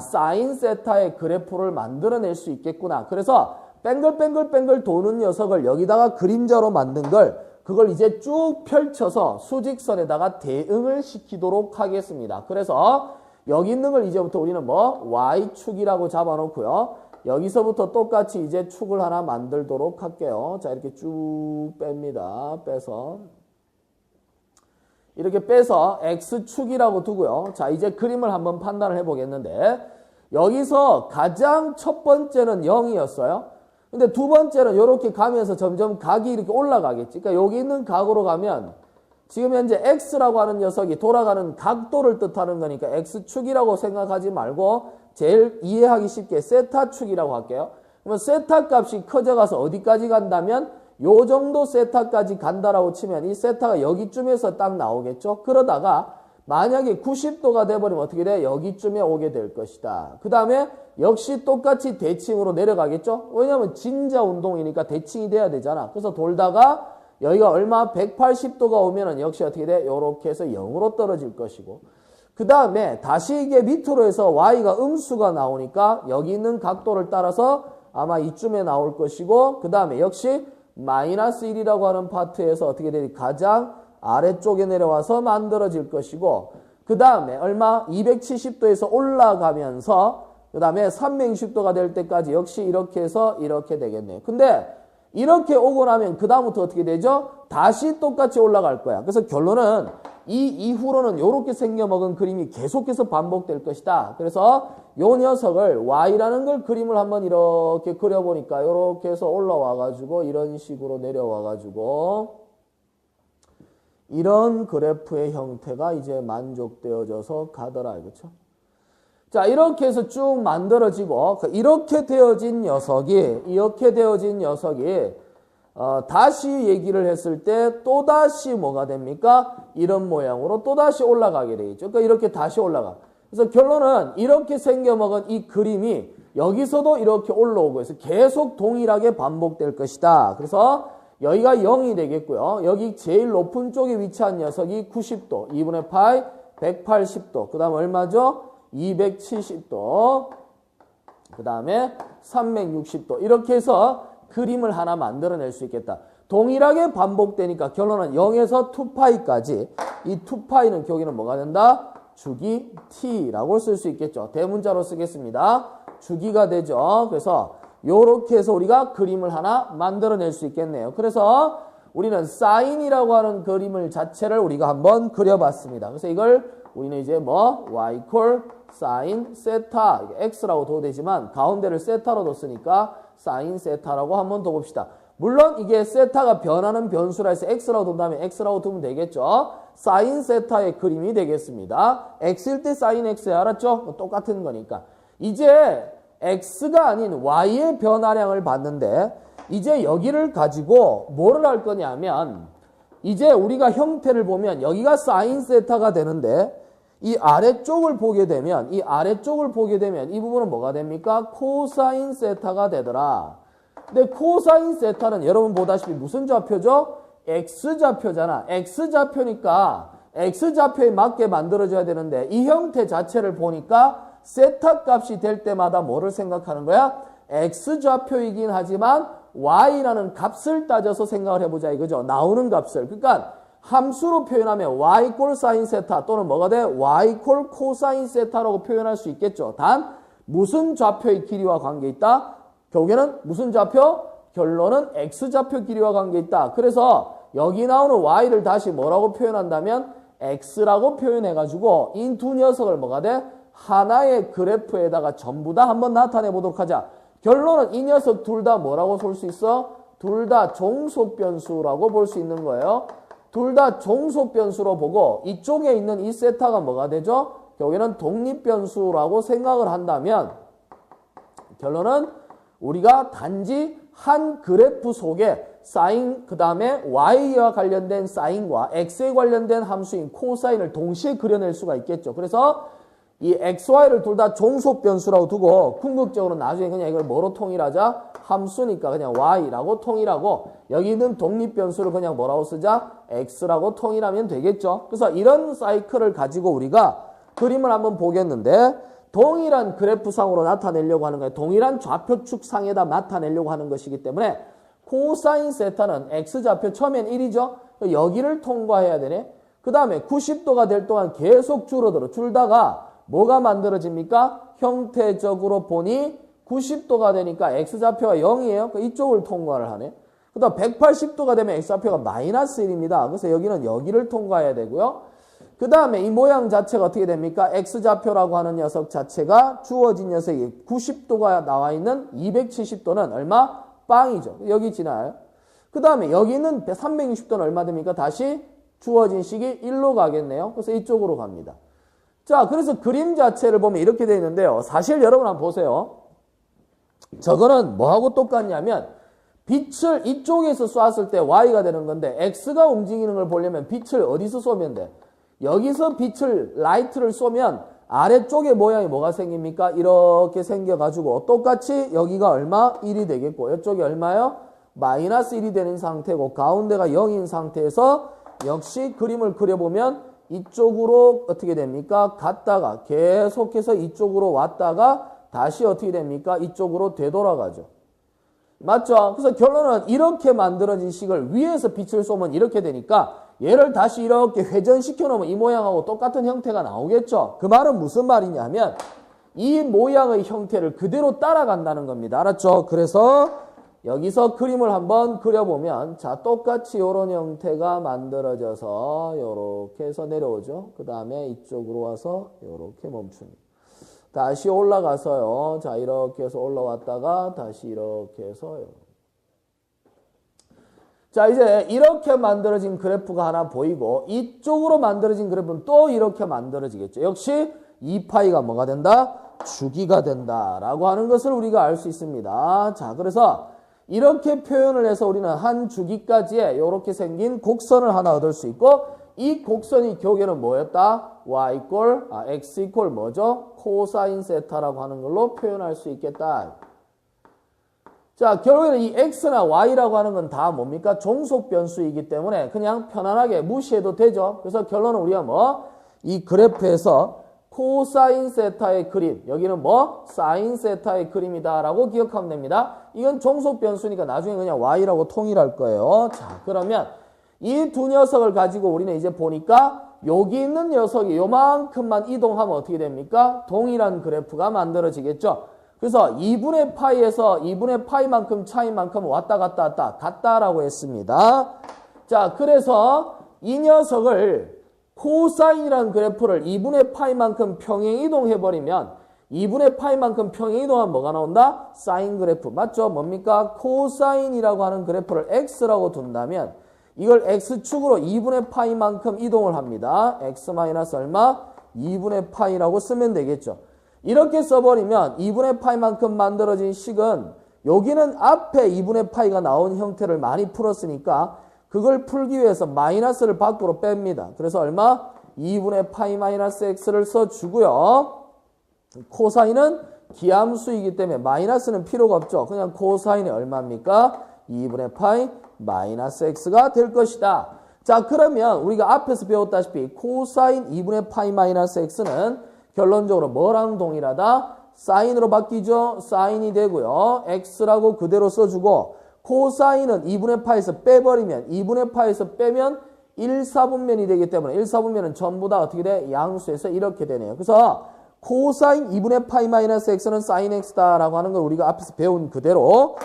사인 세타의 그래프를 만들어낼 수 있겠구나. 그래서 뱅글뱅글 도는 녀석을 여기다가 그림자로 만든 걸 그걸 이제 쭉 펼쳐서 수직선에다가 대응을 시키도록 하겠습니다. 그래서 여기 있는 걸 이제부터 우리는 뭐 y축이라고 잡아놓고요. 여기서부터 똑같이 이제 축을 하나 만들도록 할게요. 자, 이렇게 쭉 뺍니다. 빼서 이렇게 빼서 x축이라고 두고요. 자, 이제 그림을 한번 판단을 해보겠는데 여기서 가장 첫 번째는 0이었어요. 근데 두 번째는 이렇게 가면서 점점 각이 이렇게 올라가겠지. 그러니까 여기 있는 각으로 가면 지금 현재 x라고 하는 녀석이 돌아가는 각도를 뜻하는 거니까 x축이라고 생각하지 말고 제일 이해하기 쉽게 세타축이라고 할게요. 그러면 세타 값이 커져가서 어디까지 간다면 요 정도 세타까지 간다라고 치면 이 세타가 여기쯤에서 딱 나오겠죠. 그러다가 만약에 90도가 돼버리면 어떻게 돼? 여기쯤에 오게 될 것이다. 그 다음에 역시 똑같이 대칭으로 내려가겠죠. 왜냐하면 진자 운동이니까 대칭이 돼야 되잖아. 그래서 돌다가 여기가 얼마? 180도가 오면은 역시 어떻게 돼? 요렇게 해서 0으로 떨어질 것이고 그 다음에 다시 이게 밑으로 해서 y가 음수가 나오니까 여기 있는 각도를 따라서 아마 이쯤에 나올 것이고 그 다음에 역시 마이너스 1이라고 하는 파트에서 어떻게 되니? 가장 아래쪽에 내려와서 만들어질 것이고 그 다음에 얼마? 270도에서 올라가면서 그 다음에 360도가 될 때까지 역시 이렇게 해서 이렇게 되겠네요. 근데 이렇게 오고 나면 그 다음부터 어떻게 되죠? 다시 똑같이 올라갈 거야. 그래서 결론은 이 이후로는 이렇게 생겨먹은 그림이 계속해서 반복될 것이다. 그래서 요 녀석을 y라는 걸 그림을 한번 이렇게 그려보니까 이렇게 해서 올라와가지고 이런 식으로 내려와가지고 이런 그래프의 형태가 이제 만족되어져서 가더라. 그렇죠? 자, 이렇게 해서 쭉 만들어지고 이렇게 되어진 녀석이 다시 얘기를 했을 때 또다시 뭐가 됩니까? 이런 모양으로 또다시 올라가게 되겠죠. 그러니까 이렇게 다시 올라가. 그래서 결론은 이렇게 생겨먹은 이 그림이 여기서도 이렇게 올라오고 해서 계속 동일하게 반복될 것이다. 그래서 여기가 0이 되겠고요. 여기 제일 높은 쪽에 위치한 녀석이 90도, 2분의 파이 180도, 그 다음 얼마죠? 270도, 그 다음에 360도 이렇게 해서 그림을 하나 만들어낼 수 있겠다. 동일하게 반복되니까 결론은 0에서 2파이까지 이 2파이는 여기는 뭐가 된다? 주기 t라고 쓸 수 있겠죠. 대문자로 쓰겠습니다. 주기가 되죠. 그래서 요렇게 해서 우리가 그림을 하나 만들어낼 수 있겠네요. 그래서 우리는 사인이라고 하는 그림을 자체를 우리가 한번 그려봤습니다. 그래서 이걸 우리는 이제 뭐 y 콜 사인 세타 x라고 둬도 되지만 가운데를 세타로 뒀으니까 사인 세타라고 한번 둬봅시다. 물론 이게 세타가 변하는 변수라 해서 x라고 둔 다음에 x라고 두면 되겠죠. 사인 세타의 그림이 되겠습니다. x일 때 사인 x야. 알았죠? 똑같은 거니까. 이제 x가 아닌 y의 변화량을 봤는데 이제 여기를 가지고 뭐를 할 거냐면 이제 우리가 형태를 보면 여기가 사인 세타가 되는데 이 아래쪽을 보게 되면 이 부분은 뭐가 됩니까? 코사인 세타가 되더라. 근데 코사인 세타는 여러분 보다시피 무슨 좌표죠? X좌표잖아. X좌표니까 X좌표에 맞게 만들어져야 되는데 이 형태 자체를 보니까 세타 값이 될 때마다 뭐를 생각하는 거야? X좌표이긴 하지만 Y라는 값을 따져서 생각을 해보자 이거죠. 나오는 값을. 그러니까 함수로 표현하면 Y 꼴 사인 세타 또는 뭐가 돼? Y 꼴 코사인 세타라고 표현할 수 있겠죠. 단 무슨 좌표의 길이와 관계있다? 결국에는 무슨 좌표? 결론은 X좌표 길이와 관계있다. 그래서 여기 나오는 Y를 다시 뭐라고 표현한다면 X라고 표현해가지고 이 두 녀석을 뭐가 돼? 하나의 그래프에다가 전부 다 한번 나타내 보도록 하자. 결론은 이 녀석 둘 다 뭐라고 볼 수 있어? 둘 다 종속변수라고 볼 수 있는 거예요. 둘 다 종속변수로 보고 이쪽에 있는 이 세타가 뭐가 되죠? 결국에는 독립변수라고 생각을 한다면 결론은 우리가 단지 한 그래프 속에 사인 그 다음에 y와 관련된 사인과 x에 관련된 함수인 코사인을 동시에 그려낼 수가 있겠죠. 그래서 이 xy를 둘 다 종속변수라고 두고 궁극적으로 나중에 그냥 이걸 뭐로 통일하자? 함수니까 그냥 y라고 통일하고 여기 있는 독립변수를 그냥 뭐라고 쓰자? x라고 통일하면 되겠죠. 그래서 이런 사이클을 가지고 우리가 그림을 한번 보겠는데 동일한 그래프상으로 나타내려고 하는 거예요. 동일한 좌표축상에다 나타내려고 하는 것이기 때문에 코사인 세타는 x좌표 처음엔 1이죠. 여기를 통과해야 되네. 그 다음에 90도가 될 동안 계속 줄다가 뭐가 만들어집니까? 형태적으로 보니 90도가 되니까 x좌표가 0이에요. 이쪽을 통과를 하네. 그 다음 180도가 되면 x좌표가 마이너스 1입니다. 그래서 여기는 여기를 통과해야 되고요. 그 다음에 이 모양 자체가 어떻게 됩니까? x좌표라고 하는 녀석 자체가 주어진 녀석이 90도가 나와 있는 270도는 얼마? 빵이죠. 여기 지나요. 그 다음에 여기 있는 360도는 얼마 됩니까? 다시 주어진 식이 1로 가겠네요. 그래서 이쪽으로 갑니다. 자, 그래서 그림 자체를 보면 이렇게 되어 있는데요. 사실 여러분 한번 보세요. 저거는 뭐하고 똑같냐면 빛을 이쪽에서 쐈을 때 y가 되는 건데 x가 움직이는 걸 보려면 빛을 어디서 쏘면 돼? 여기서 빛을 라이트를 쏘면 아래쪽에 모양이 뭐가 생깁니까? 이렇게 생겨가지고 똑같이 여기가 얼마? 1이 되겠고 이쪽이 얼마요? 마이너스 1이 되는 상태고 가운데가 0인 상태에서 역시 그림을 그려보면 이쪽으로 어떻게 됩니까? 갔다가 계속해서 이쪽으로 왔다가 다시 어떻게 됩니까? 이쪽으로 되돌아가죠. 맞죠? 그래서 결론은 이렇게 만들어진 식을 위에서 빛을 쏘면 이렇게 되니까 얘를 다시 이렇게 회전시켜 놓으면 이 모양하고 똑같은 형태가 나오겠죠. 그 말은 무슨 말이냐면 이 모양의 형태를 그대로 따라간다는 겁니다. 알았죠? 그래서 여기서 그림을 한번 그려보면 자 똑같이 이런 형태가 만들어져서 이렇게 해서 내려오죠. 그 다음에 이쪽으로 와서 이렇게 멈춥니다. 다시 올라가서요. 자 이렇게 해서 올라왔다가 다시 이렇게 해서 자 이제 이렇게 만들어진 그래프가 하나 보이고 이쪽으로 만들어진 그래프는 또 이렇게 만들어지겠죠. 역시 2파이가 뭐가 된다? 주기가 된다라고 하는 것을 우리가 알 수 있습니다. 자 그래서 이렇게 표현을 해서 우리는 한 주기까지의 이렇게 생긴 곡선을 하나 얻을 수 있고 이 곡선이 결국에는 뭐였다? x 이퀄 뭐죠? 코사인 세타라고 하는 걸로 표현할 수 있겠다. 자, 결국에는 이 x나 y라고 하는 건 다 뭡니까? 종속 변수이기 때문에 그냥 편안하게 무시해도 되죠. 그래서 결론은 우리가 뭐? 이 그래프에서 코사인 세타의 그림, 여기는 뭐? 사인 세타의 그림이다라고 기억하면 됩니다. 이건 종속 변수니까 나중에 그냥 y라고 통일할 거예요. 자, 그러면 이 두 녀석을 가지고 우리는 이제 보니까 여기 있는 녀석이 요만큼만 이동하면 어떻게 됩니까? 동일한 그래프가 만들어지겠죠. 그래서 2분의 파이에서 2분의 파이만큼 차이만큼 왔다 갔다라고 했습니다. 자, 그래서 이 녀석을 코사인이라는 그래프를 2분의 파이만큼 평행 이동해버리면 2분의 파이만큼 평행 이동하면 뭐가 나온다? 사인 그래프. 맞죠? 뭡니까? 코사인이라고 하는 그래프를 x라고 둔다면 이걸 x축으로 2분의 파이만큼 이동을 합니다. x 마이너스 얼마? 2분의 파이라고 쓰면 되겠죠. 이렇게 써버리면 2분의 파이만큼 만들어진 식은 여기는 앞에 2분의 파이가 나온 형태를 많이 풀었으니까 그걸 풀기 위해서 마이너스를 밖으로 뺍니다. 그래서 얼마? 2분의 파이 마이너스 x를 써주고요. 코사인은 기함수이기 때문에 마이너스는 필요가 없죠. 그냥 코사인이 얼마입니까? 2분의 파이 마이너스 x가 될 것이다. 자, 그러면 우리가 앞에서 배웠다시피 코사인 2분의 파이 마이너스 x는 결론적으로 뭐랑 동일하다? 사인으로 바뀌죠. 사인이 되고요. x라고 그대로 써주고 코사인은 2분의 파에서 빼버리면 2분의 파에서 빼면 1, 4분면이 되기 때문에 1, 4분면은 전부 다 어떻게 돼? 양수에서 이렇게 되네요. 그래서 코사인 2분의 파이 마이너스 x는 사인 x다라고 하는 걸 우리가 앞에서 배운 그대로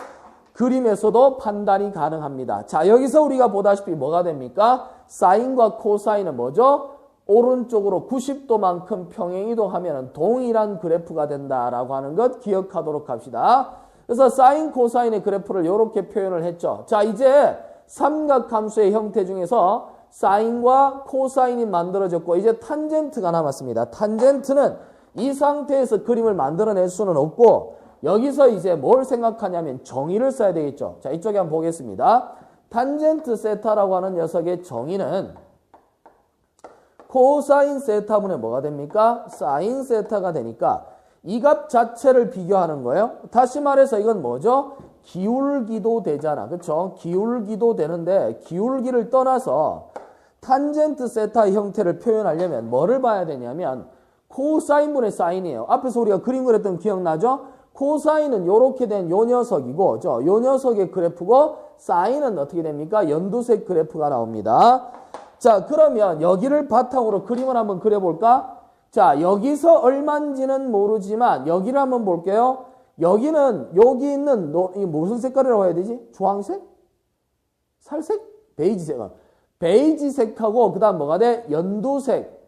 그림에서도 판단이 가능합니다. 자, 여기서 우리가 보다시피 뭐가 됩니까? 사인과 코사인은 뭐죠? 오른쪽으로 90도만큼 평행이동하면 동일한 그래프가 된다라고 하는 것 기억하도록 합시다. 그래서 사인, 코사인의 그래프를 이렇게 표현을 했죠. 자, 이제 삼각함수의 형태 중에서 사인과 코사인이 만들어졌고 이제 탄젠트가 남았습니다. 탄젠트는 이 상태에서 그림을 만들어낼 수는 없고 여기서 이제 뭘 생각하냐면 정의를 써야 되겠죠. 자, 이쪽에 한번 보겠습니다. 탄젠트 세타라고 하는 녀석의 정의는 코사인 세타분의 뭐가 됩니까? 사인 세타가 되니까 이 값 자체를 비교하는 거예요. 다시 말해서 이건 뭐죠? 기울기도 되잖아. 그렇죠? 기울기도 되는데 기울기를 떠나서 탄젠트 세타의 형태를 표현하려면 뭐를 봐야 되냐면 코사인분의 사인이에요. 앞에서 우리가 그림 그렸던 거 기억나죠? 코사인은 이렇게 된 요 녀석이고 요 녀석의 그래프고 사인은 어떻게 됩니까? 연두색 그래프가 나옵니다. 자, 그러면 여기를 바탕으로 그림을 한번 그려볼까? 자, 여기서 얼마인지는 모르지만 여기를 한번 볼게요. 여기는 여기 있는 이게 무슨 색깔이라고 해야 되지? 주황색? 살색? 베이지색. 베이지색하고 그 다음 뭐가 돼? 연두색.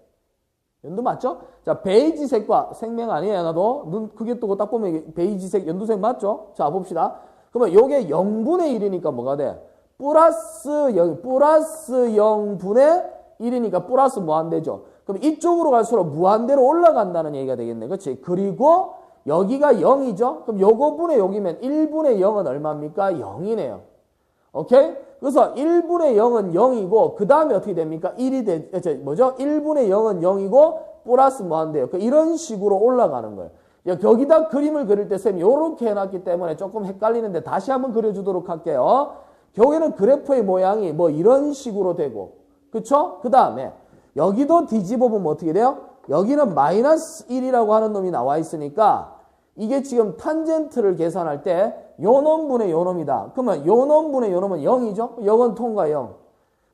연두 맞죠? 자, 베이지색과 생명 아니에요. 나도 눈 크게 뜨고 딱 보면 베이지색, 연두색 맞죠? 자, 봅시다. 그러면 요게 0분의 1이니까 뭐가 돼? 플러스 0분의 1이니까 플러스 무한대죠. 그럼 이쪽으로 갈수록 무한대로 올라간다는 얘기가 되겠네. 그렇지? 그리고 여기가 0이죠? 그럼 요거 분의 여기면 1분의 0은 얼마입니까? 0이네요. 오케이? 그래서 1분의 0은 0이고 그 다음에 어떻게 됩니까? 1이 뭐죠? 1분의 0은 0이고 플러스 무한대요. 이런 식으로 올라가는 거예요. 여기다 그림을 그릴 때 쌤이 이렇게 해놨기 때문에 조금 헷갈리는데 다시 한번 그려주도록 할게요. 여기는 그래프의 모양이 뭐 이런 식으로 되고 그쵸? 그 다음에 여기도 뒤집어 보면 어떻게 돼요? 여기는 마이너스 1이라고 하는 놈이 나와 있으니까 이게 지금 탄젠트를 계산할 때 요 놈분의 요 놈이다. 그러면 요 놈분의 요 놈은 0이죠? 0은 통과 0.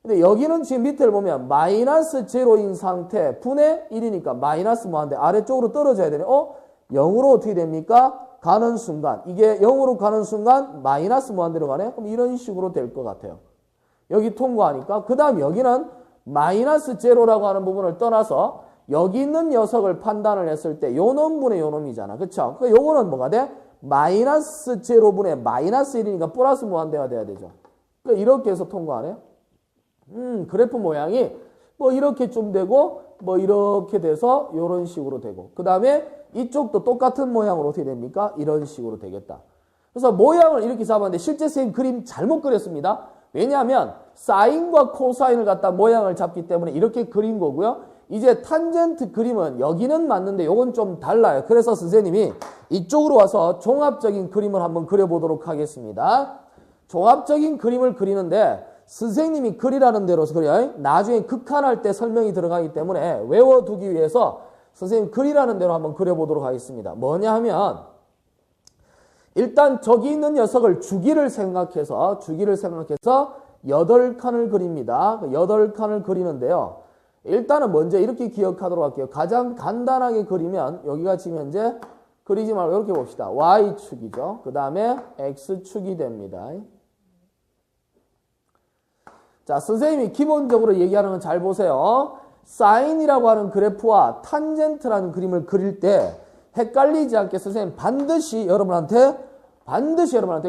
근데 여기는 지금 밑에를 보면 마이너스 제로인 상태 분의 1이니까 마이너스 무한대 아래쪽으로 떨어져야 되네. 0으로 어떻게 됩니까? 가는 순간 이게 0으로 가는 순간 마이너스 무한대로 가네. 그럼 이런 식으로 될 것 같아요. 여기 통과하니까 그 다음 여기는 마이너스 제로라고 하는 부분을 떠나서 여기 있는 녀석을 판단을 했을 때 요 놈분의 요 놈이잖아. 그쵸? 그 요거는 뭐가 돼? 마이너스 제로분의 마이너스 1이니까 플러스 무한대가 돼야 되죠. 그러니까 이렇게 해서 통과하네요. 그래프 모양이 뭐 이렇게 좀 되고 뭐 이렇게 돼서 이런 식으로 되고 그 다음에 이쪽도 똑같은 모양으로 어떻게 됩니까? 이런 식으로 되겠다. 그래서 모양을 이렇게 잡았는데 실제 선생님 그림 잘못 그렸습니다. 왜냐하면 사인과 코사인을 갖다 모양을 잡기 때문에 이렇게 그린 거고요. 이제 탄젠트 그림은 여기는 맞는데 요건 좀 달라요. 그래서 선생님이 이쪽으로 와서 종합적인 그림을 한번 그려보도록 하겠습니다. 종합적인 그림을 그리는데 선생님이 그리라는 대로 그려요. 나중에 극한할 때 설명이 들어가기 때문에 외워두기 위해서 선생님 그리라는 대로 한번 그려보도록 하겠습니다. 뭐냐 하면 일단 저기 있는 녀석을 주기를 생각해서 8칸을 그립니다. 8칸을 그리는데요. 일단은 먼저 이렇게 기억하도록 할게요. 가장 간단하게 그리면 여기가 지금 현재 그리지 말고 이렇게 봅시다. Y축이죠. 그 다음에 X축이 됩니다. 자, 선생님이 기본적으로 얘기하는 건 잘 보세요. 사인이라고 하는 그래프와 탄젠트라는 그림을 그릴 때 헷갈리지 않게 선생님 반드시 여러분한테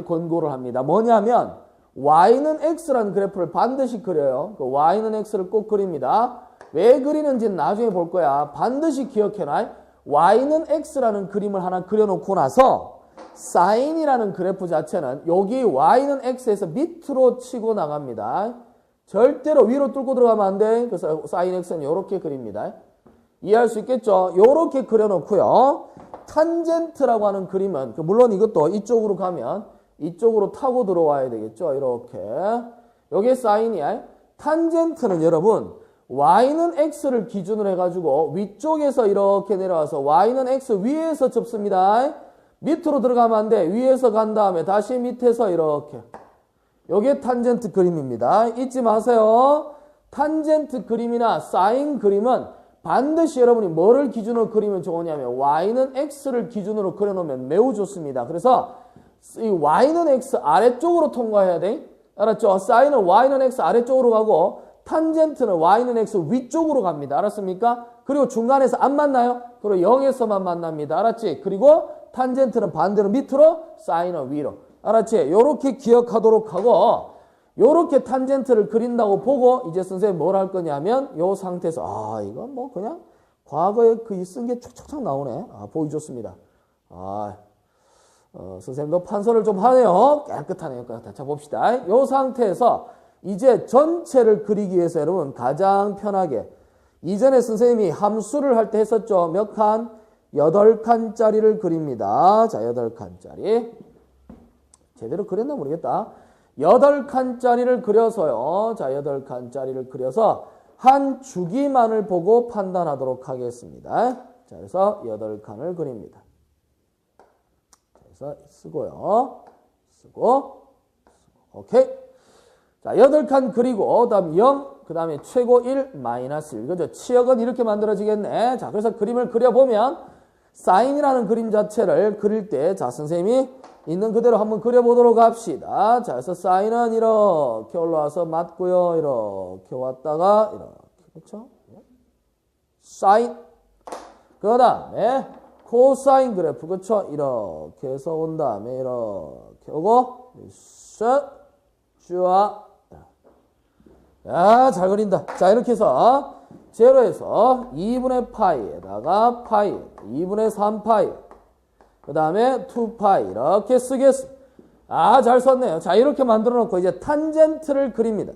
권고를 합니다. 뭐냐면 Y는 X라는 그래프를 반드시 그려요. 그 Y는 X를 꼭 그립니다. 왜 그리는지는 나중에 볼 거야. 반드시 기억해놔. Y는 X라는 그림을 하나 그려놓고 나서 사인이라는 그래프 자체는 여기 Y는 X에서 밑으로 치고 나갑니다. 절대로 위로 뚫고 들어가면 안 돼. 그래서 sin x는 이렇게 그립니다. 이해할 수 있겠죠? 이렇게 그려놓고요. 탄젠트라고 하는 그림은 물론 이것도 이쪽으로 가면 이쪽으로 타고 들어와야 되겠죠? 이렇게. 여기에 sin이야. 탄젠트는 여러분 y는 x를 기준으로 해가지고 위쪽에서 이렇게 내려와서 y는 x 위에서 접습니다. 밑으로 들어가면 안 돼. 위에서 간 다음에 다시 밑에서 이렇게. 요게 탄젠트 그림입니다. 잊지 마세요. 탄젠트 그림이나 사인 그림은 반드시 여러분이 뭐를 기준으로 그리면 좋으냐면 y는 x를 기준으로 그려놓으면 매우 좋습니다. 그래서 이 y는 x 아래쪽으로 통과해야 돼. 알았죠? 사인은 y는 x 아래쪽으로 가고 탄젠트는 y는 x 위쪽으로 갑니다. 알았습니까? 그리고 중간에서 안 만나요? 그리고 0에서만 만납니다. 알았지? 그리고 탄젠트는 반대로 밑으로, 사인은 위로. 알았지? 요렇게 기억하도록 하고 요렇게 탄젠트를 그린다고 보고 이제 선생님 뭘 할 거냐면 요 상태에서 이건 뭐 그냥 과거에 쓴 게 촉촉착 나오네. 보기 좋습니다. 선생님도 판서를 좀 하네요. 깨끗하네요. 자 봅시다. 요 상태에서 이제 전체를 그리기 위해서 여러분 가장 편하게 이전에 선생님이 함수를 할 때 했었죠. 몇 칸? 8칸짜리를 그립니다. 자 8칸짜리. 제대로 그렸나 모르겠다. 8칸짜리를 그려서요. 자 8칸짜리를 그려서 한 주기만을 보고 판단하도록 하겠습니다. 자 그래서 8칸을 그립니다. 그래서 쓰고요. 쓰고 오케이. 자 8칸 그리고 다음 0, 그 다음에 최고 1, 마이너스 1. 그죠? 치역은 이렇게 만들어지겠네. 자 그래서 그림을 그려보면 사인이라는 그림 자체를 그릴 때 자 선생님이 있는 그대로 한번 그려보도록 합시다. 자 그래서 사인은 이렇게 올라와서 맞고요. 이렇게 왔다가 이렇게. 그렇죠? 사인. 그 다음에 코사인 그래프. 그렇죠? 이렇게 해서 온 다음에 이렇게 오고 셋 쭈아. 야, 잘 그린다. 자, 이렇게 해서 제로에서 2분의 파이에다가 파이, 2분의 3파이, 그 다음에 2파이 이렇게 쓰겠습니다. 잘 썼네요. 자, 이렇게 만들어 놓고 이제 탄젠트를 그립니다.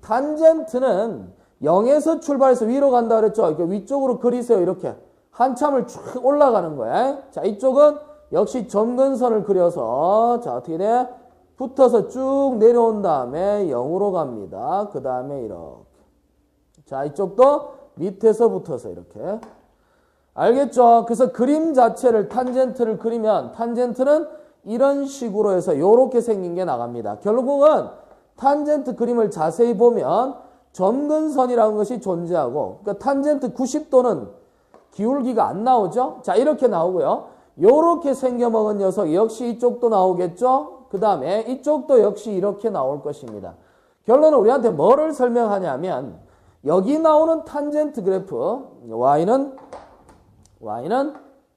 탄젠트는 0에서 출발해서 위로 간다 그랬죠. 이렇게 위쪽으로 그리세요. 이렇게 한참을 쭉 올라가는 거야. 자, 이쪽은 역시 점근선을 그려서 자, 어떻게 돼? 붙어서 쭉 내려온 다음에 0으로 갑니다. 그 다음에 이렇게. 자, 이쪽도 밑에서 붙어서 이렇게. 알겠죠? 그래서 그림 자체를 탄젠트를 그리면 탄젠트는 이런 식으로 해서 이렇게 생긴 게 나갑니다. 결국은 탄젠트 그림을 자세히 보면 점근선이라는 것이 존재하고 그러니까 탄젠트 90도는 기울기가 안 나오죠? 자, 이렇게 나오고요. 이렇게 생겨먹은 녀석 역시 이쪽도 나오겠죠? 그 다음에 이쪽도 역시 이렇게 나올 것입니다. 결론은 우리한테 뭐를 설명하냐면 여기 나오는 탄젠트 그래프 y는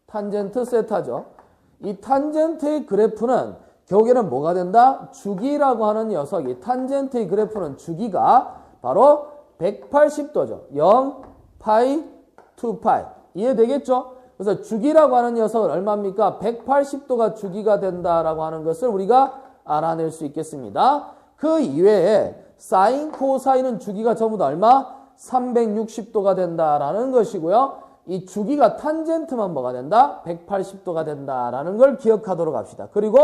탄젠트 세타죠. 이 탄젠트의 그래프는 결국에는 뭐가 된다? 주기라고 하는 녀석이 탄젠트의 그래프는 주기가 바로 180도죠. 0, 파이, 2파이. 이해되겠죠? 그래서 주기라고 하는 녀석은 얼마입니까? 180도가 주기가 된다라고 하는 것을 우리가 알아낼 수 있겠습니다. 그 이외에 사인, 코사인은 주기가 전부 다 얼마? 360도가 된다라는 것이고요. 이 주기가 탄젠트만 뭐가 된다? 180도가 된다라는 걸 기억하도록 합시다. 그리고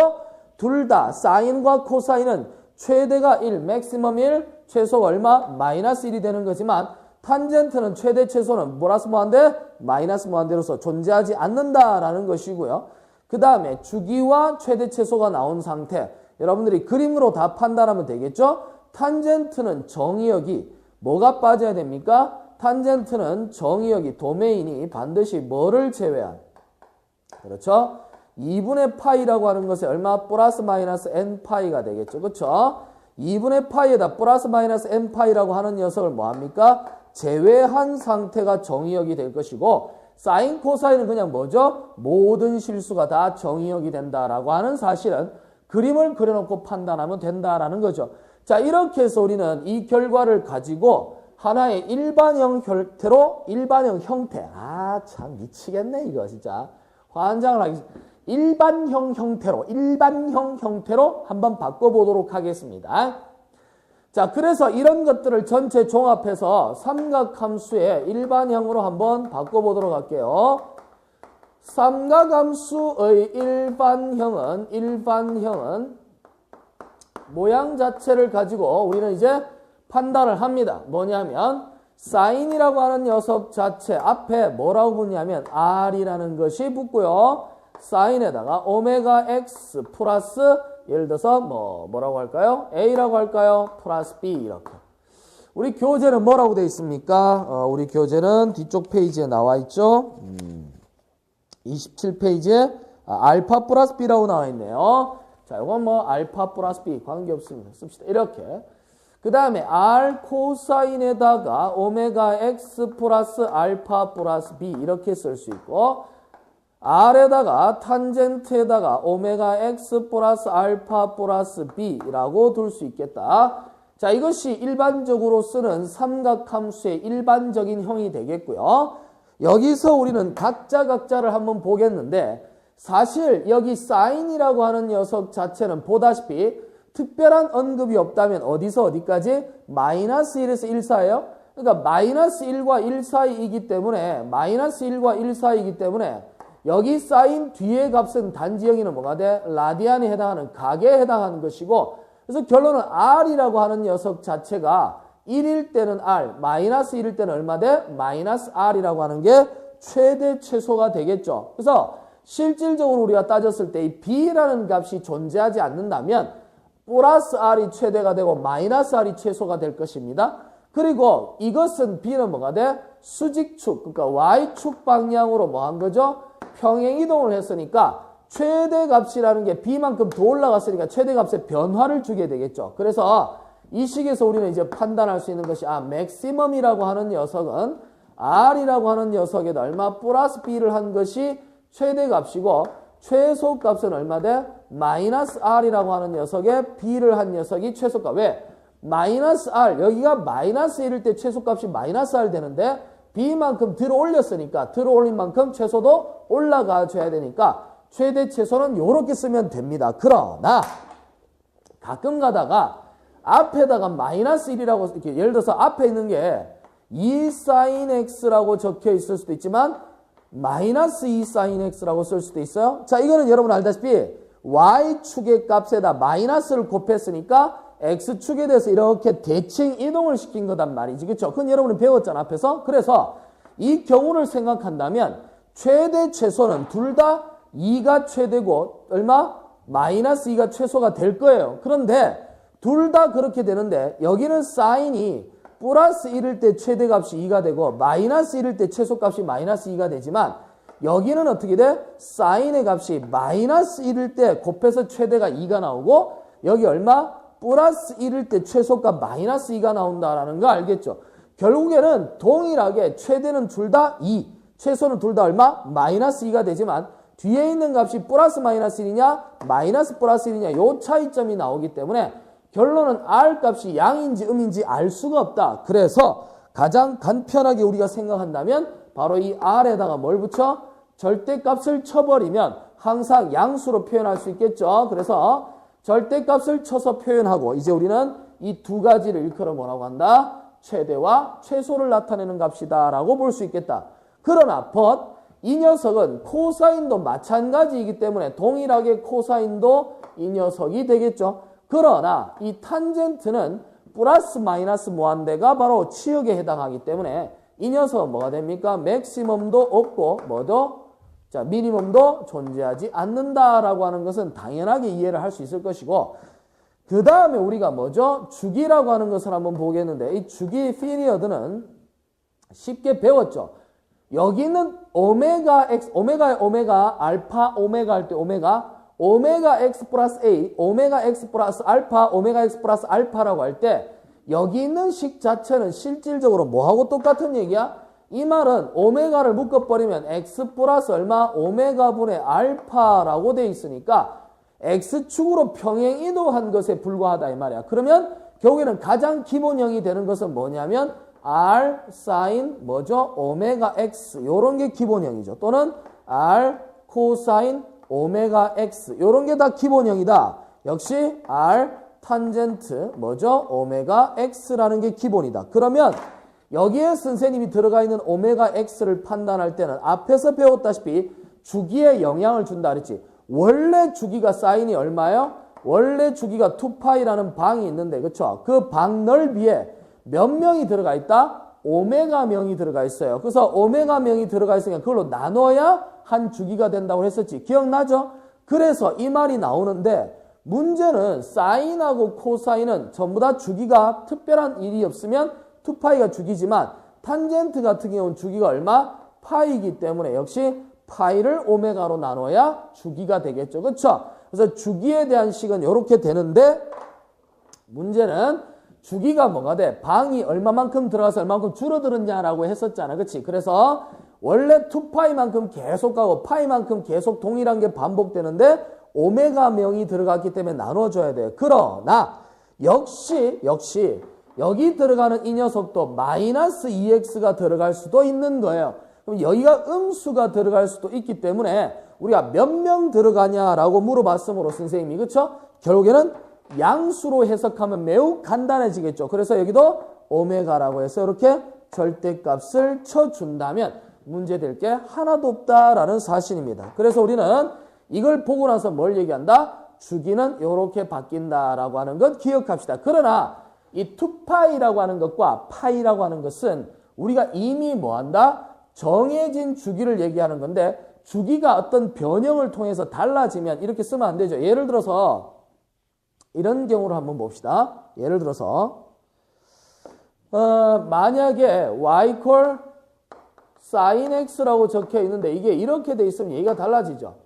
둘 다 사인과 코사인은 최대가 1, 맥시멈 1, 최소가 얼마? 마이너스 1이 되는 거지만 탄젠트는 최대 최소는 플러스 무한대, 마이너스 무한대로서 존재하지 않는다라는 것이고요. 그 다음에 주기와 최대 최소가 나온 상태, 여러분들이 그림으로 다 판단하면 되겠죠? 탄젠트는 정의역이 뭐가 빠져야 됩니까? 탄젠트는 정의역이 도메인이 반드시 뭐를 제외한? 그렇죠? 2분의 파이라고 하는 것이 얼마? 플러스 마이너스 n 파이가 되겠죠. 그렇죠? 2분의 파이에다 플러스 마이너스 n 파이라고 하는 녀석을 뭐합니까? 제외한 상태가 정의역이 될 것이고 사인, 코사인은 그냥 뭐죠? 모든 실수가 다 정의역이 된다라고 하는 사실은 그림을 그려놓고 판단하면 된다라는 거죠. 자, 이렇게 해서 우리는 이 결과를 가지고 하나의 일반형 형태로 일반형 형태. 참 미치겠네 이거 진짜. 환장을 하겠습니다. 일반형 형태로 한번 바꿔보도록 하겠습니다. 자, 그래서 이런 것들을 전체 종합해서 삼각함수의 일반형으로 한번 바꿔보도록 할게요. 삼각함수의 일반형은 모양 자체를 가지고 우리는 이제 판단을 합니다. 뭐냐면 사인이라고 하는 녀석 자체 앞에 뭐라고 붙냐면 R이라는 것이 붙고요. 사인에다가 오메가 X 플러스 예를 들어서 뭐라고 할까요? A라고 할까요? 플러스 B 이렇게. 우리 교재는 뭐라고 되어 있습니까? 우리 교재는 뒤쪽 페이지에 나와 있죠. 27페이지에 알파 플러스 B라고 나와 있네요. 자, 이건 알파 플러스 B 관계없습니다. 씁시다. 이렇게. 그 다음에 R 코사인에다가 오메가 X 플러스 알파 플러스 B 이렇게 쓸 수 있고 R에다가 탄젠트에다가 오메가 X 플러스 알파 플러스 B라고 둘 수 있겠다. 자, 이것이 일반적으로 쓰는 삼각함수의 일반적인 형이 되겠고요. 여기서 우리는 각자를 한번 보겠는데 사실 여기 사인이라고 하는 녀석 자체는 보다시피 특별한 언급이 없다면 어디서 어디까지? 마이너스 1에서 1 사이에요. 그러니까 마이너스 1과 1 사이이기 때문에 마이너스 1과 1 사이이기 때문에 여기 사인 뒤의 값은 단지형이는 뭐가 돼? 라디안에 해당하는 각에 해당하는 것이고 그래서 결론은 R이라고 하는 녀석 자체가 1일 때는 R, 마이너스 1일 때는 얼마 돼? 마이너스 R이라고 하는 게 최대 최소가 되겠죠. 그래서 실질적으로 우리가 따졌을 때 이 B라는 값이 존재하지 않는다면 플러스 R이 최대가 되고 마이너스 R이 최소가 될 것입니다. 그리고 이것은 B는 뭐가 돼? 수직축, 그러니까 Y축 방향으로 뭐 한 거죠? 평행이동을 했으니까 최대값이라는 게 B만큼 더 올라갔으니까 최대값에 변화를 주게 되겠죠. 그래서 이 식에서 우리는 이제 판단할 수 있는 것이 맥시멈이라고 하는 녀석은 R이라고 하는 녀석에다 얼마 플러스 B를 한 것이 최대값이고 최소값은 얼마 돼? 마이너스 R이라고 하는 녀석에 B를 한 녀석이 최소값. 왜? 마이너스 R, 여기가 마이너스 1일 때 최소값이 마이너스 R 되는데 B만큼 들어 올렸으니까 들어 올린 만큼 최소도 올라가 줘야 되니까 최대 최소는 이렇게 쓰면 됩니다. 그러나 가끔 가다가 앞에다가 마이너스 1이라고 이렇게 예를 들어서 앞에 있는 게 2 sin x라고 적혀 있을 수도 있지만 마이너스 2 sin x라고 쓸 수도 있어요. 자, 이거는 여러분 알다시피 y축의 값에다 마이너스를 곱했으니까 x축에 대해서 이렇게 대칭 이동을 시킨 거단 말이지. 그렇죠? 그건 여러분이 배웠잖아, 앞에서. 그래서 이 경우를 생각한다면 최대 최소는 둘 다 2가 최대고 얼마? 마이너스 2가 최소가 될 거예요. 그런데 둘 다 그렇게 되는데 여기는 사인이 플러스 1일 때 최대값이 2가 되고 마이너스 1일 때 최소값이 마이너스 2가 되지만 여기는 어떻게 돼? 사인의 값이 마이너스 1일 때 곱해서 최대가 2가 나오고 여기 얼마? 플러스 1일 때 최소값 마이너스 2가 나온다라는 거 알겠죠? 결국에는 동일하게 최대는 둘 다 2, 최소는 둘 다 얼마? 마이너스 2가 되지만 뒤에 있는 값이 플러스 마이너스 1이냐 마이너스 플러스 1이냐 요 차이점이 나오기 때문에 결론은 R 값이 양인지 음인지 알 수가 없다. 그래서 가장 간편하게 우리가 생각한다면 바로 이 R에다가 뭘 붙여? 절대값을 쳐버리면 항상 양수로 표현할 수 있겠죠. 그래서 절대값을 쳐서 표현하고 이제 우리는 이 두 가지를 일컬어 뭐라고 한다? 최대와 최소를 나타내는 값이다 라고 볼 수 있겠다. 그러나 이 녀석은 코사인도 마찬가지이기 때문에 동일하게 코사인도 이 녀석이 되겠죠. 그러나 이 탄젠트는 플러스 마이너스 무한대가 바로 치역에 해당하기 때문에 이 녀석은 뭐가 됩니까? 맥시멈도 없고 뭐도? 자, 미니멈도 존재하지 않는다라고 하는 것은 당연하게 이해를 할 수 있을 것이고 그 다음에 우리가 뭐죠? 주기라고 하는 것을 한번 보겠는데 이 주기 피리어드는 쉽게 배웠죠. 여기는 오메가 x, 오메가 알파 오메가 할 때 오메가 x 플러스 a, 오메가 x 플러스 알파, 오메가 x 플러스 알파라고 할 때 여기 있는 식 자체는 실질적으로 뭐하고 똑같은 얘기야? 이 말은 오메가를 묶어버리면 x 플러스 얼마? 오메가 분의 알파라고 돼 있으니까 x축으로 평행 이동한 것에 불과하다 이 말이야. 그러면 결국에는 가장 기본형이 되는 것은 뭐냐면 r 사인 뭐죠? 오메가 x 요런 게 기본형이죠. 또는 r 코사인 오메가 x 요런 게 다 기본형이다. 역시 r 탄젠트 뭐죠? 오메가 x라는 게 기본이다. 그러면 여기에 선생님이 들어가 있는 오메가 x를 판단할 때는 앞에서 배웠다시피 주기에 영향을 준다 그랬지. 원래 주기가 사인이 얼마예요? 원래 주기가 2파이라는 방이 있는데 그렇죠? 그 방 넓이에 몇 명이 들어가 있다? 오메가 명이 들어가 있어요. 그래서 오메가 명이 들어가 있으니까 그걸로 나눠야 한 주기가 된다고 했었지. 기억나죠? 그래서 이 말이 나오는데 문제는 사인하고 코사인은 전부 다 주기가 특별한 일이 없으면 2파이가 주기지만 탄젠트 같은 경우는 주기가 얼마? 파이이기 때문에 역시 파이를 오메가로 나눠야 주기가 되겠죠. 그렇죠? 그래서 주기에 대한 식은 이렇게 되는데 문제는 주기가 뭐가 돼? 방이 얼마만큼 들어가서 얼마만큼 줄어들었냐라고 했었잖아. 그렇지? 그래서 원래 2파이만큼 계속 가고 파이만큼 계속 동일한 게 반복되는데 오메가 명이 들어갔기 때문에 나눠줘야 돼요. 그러나 역시 여기 들어가는 이 녀석도 마이너스 2x가 들어갈 수도 있는 거예요. 그럼 여기가 음수가 들어갈 수도 있기 때문에 우리가 몇 명 들어가냐라고 물어봤으므로 선생님이 그렇죠? 결국에는 양수로 해석하면 매우 간단해지겠죠. 그래서 여기도 오메가라고 해서 이렇게 절대값을 쳐준다면 문제될 게 하나도 없다라는 사실입니다. 그래서 우리는 이걸 보고 나서 뭘 얘기한다? 주기는 이렇게 바뀐다라고 하는 것 기억합시다. 그러나 이 2파이라고 하는 것과 파이라고 하는 것은 우리가 이미 뭐한다? 정해진 주기를 얘기하는 건데 주기가 어떤 변형을 통해서 달라지면 이렇게 쓰면 안 되죠. 예를 들어서 이런 경우를 한번 봅시다. 예를 들어서 만약에 y equal sin x라고 적혀 있는데 이게 이렇게 돼 있으면 얘기가 달라지죠.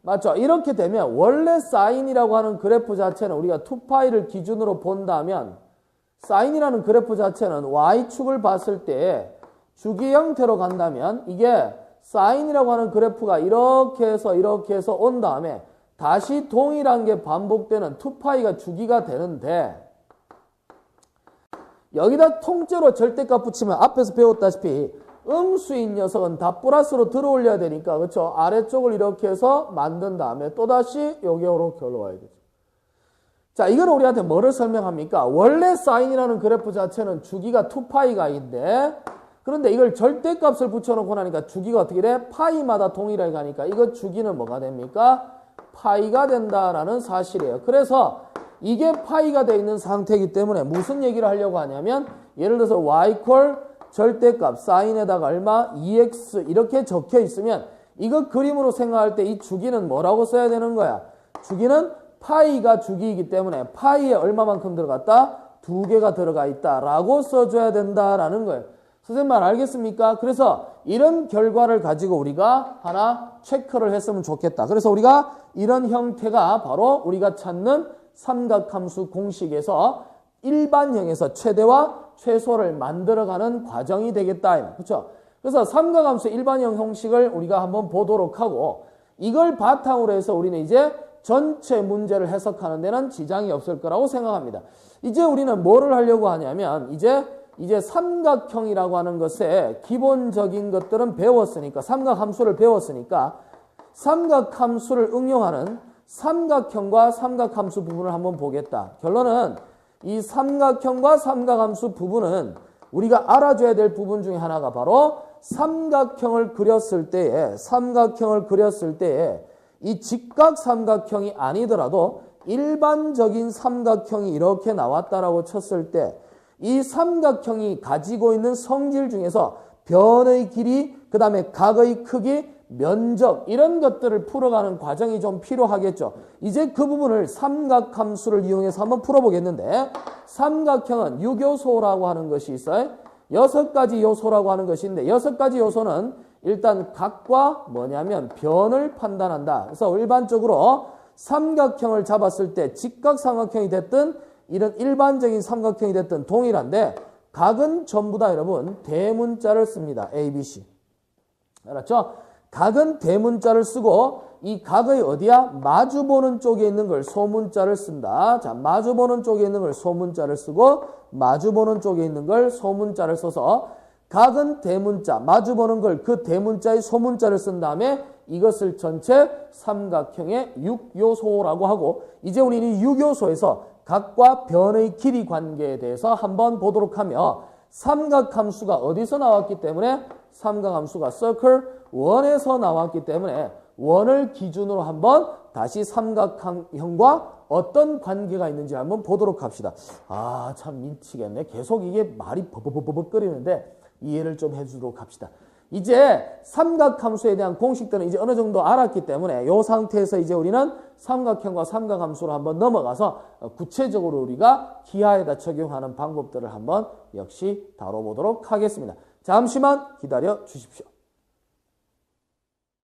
맞죠? 이렇게 되면 원래 사인이라고 하는 그래프 자체는 우리가 2파이를 기준으로 본다면 사인이라는 그래프 자체는 y축을 봤을 때 주기 형태로 간다면 이게 사인이라고 하는 그래프가 이렇게 해서 온 다음에 다시 동일한 게 반복되는 2파이가 주기가 되는데 여기다 통째로 절대값 붙이면 앞에서 배웠다시피 음수인 녀석은 다 플러스로 들어올려야 되니까 그렇죠? 아래쪽을 이렇게 해서 만든 다음에 또다시 여기 이렇게 올라와야 되죠. 자, 이건 우리한테 뭐를 설명합니까? 원래 사인이라는 그래프 자체는 주기가 2파이가인데 그런데 이걸 절대값을 붙여놓고 나니까 주기가 어떻게 돼? 파이마다 동일하게 가니까 이거 주기는 뭐가 됩니까? 파이가 된다라는 사실이에요. 그래서 이게 파이가 되어 있는 상태이기 때문에 무슨 얘기를 하려고 하냐면 예를 들어서 y equal 절대값 사인에다가 얼마? 2x 이렇게 적혀 있으면 이거 그림으로 생각할 때 이 주기는 뭐라고 써야 되는 거야? 주기는 파이가 주기이기 때문에 파이에 얼마만큼 들어갔다? 2개가 들어가 있다라고 써줘야 된다라는 거예요. 선생님 말 알겠습니까? 그래서 이런 결과를 가지고 우리가 하나 체크를 했으면 좋겠다. 그래서 우리가 이런 형태가 바로 우리가 찾는 삼각함수 공식에서 일반형에서 최대와 최소를 만들어가는 과정이 되겠다. 그렇죠? 그래서 삼각함수 일반형 형식을 우리가 한번 보도록 하고 이걸 바탕으로 해서 우리는 이제 전체 문제를 해석하는 데는 지장이 없을 거라고 생각합니다. 이제 우리는 뭐를 하려고 하냐면 이제 삼각형이라고 하는 것의 기본적인 것들은 배웠으니까 삼각함수를 배웠으니까 삼각함수를 응용하는 삼각형과 삼각함수 부분을 한번 보겠다. 결론은 이 삼각형과 삼각함수 부분은 우리가 알아줘야 될 부분 중에 하나가 바로 삼각형을 그렸을 때에 이 직각 삼각형이 아니더라도 일반적인 삼각형이 이렇게 나왔다라고 쳤을 때 이 삼각형이 가지고 있는 성질 중에서 변의 길이, 그 다음에 각의 크기, 면적 이런 것들을 풀어가는 과정이 좀 필요하겠죠. 이제 그 부분을 삼각함수를 이용해서 한번 풀어보겠는데 삼각형은 6요소라고 하는 것이 있어요. 6가지 요소라고 하는 것이 있는데 6가지 요소는 일단 각과 뭐냐면 변을 판단한다. 그래서 일반적으로 삼각형을 잡았을 때 직각 삼각형이 됐든 이런 일반적인 삼각형이 됐든 동일한데 각은 전부 다 여러분 대문자를 씁니다. A, B, C. 알았죠? 각은 대문자를 쓰고 이 각의 어디야? 마주보는 쪽에 있는 걸 소문자를 쓴다. 자, 마주보는 쪽에 있는 걸 소문자를 쓰고 마주보는 쪽에 있는 걸 소문자를 써서 각은 대문자, 마주보는 걸 그 대문자의 소문자를 쓴 다음에 이것을 전체 삼각형의 6요소라고 하고 이제 우리는 이 6요소에서 각과 변의 길이 관계에 대해서 한번 보도록 하며 삼각함수가 어디서 나왔기 때문에 삼각함수가 circle 1에서 나왔기 때문에 원을 기준으로 한번 다시 삼각형과 어떤 관계가 있는지 한번 보도록 합시다. 아, 참 미치겠네. 계속 이게 말이 버벅거리는데 이해를 좀 해주도록 합시다. 이제 삼각함수에 대한 공식들은 이제 어느 정도 알았기 때문에 이 상태에서 이제 우리는 삼각형과 삼각함수로 한번 넘어가서 구체적으로 우리가 기하에다 적용하는 방법들을 한번 역시 다뤄보도록 하겠습니다. 잠시만 기다려 주십시오.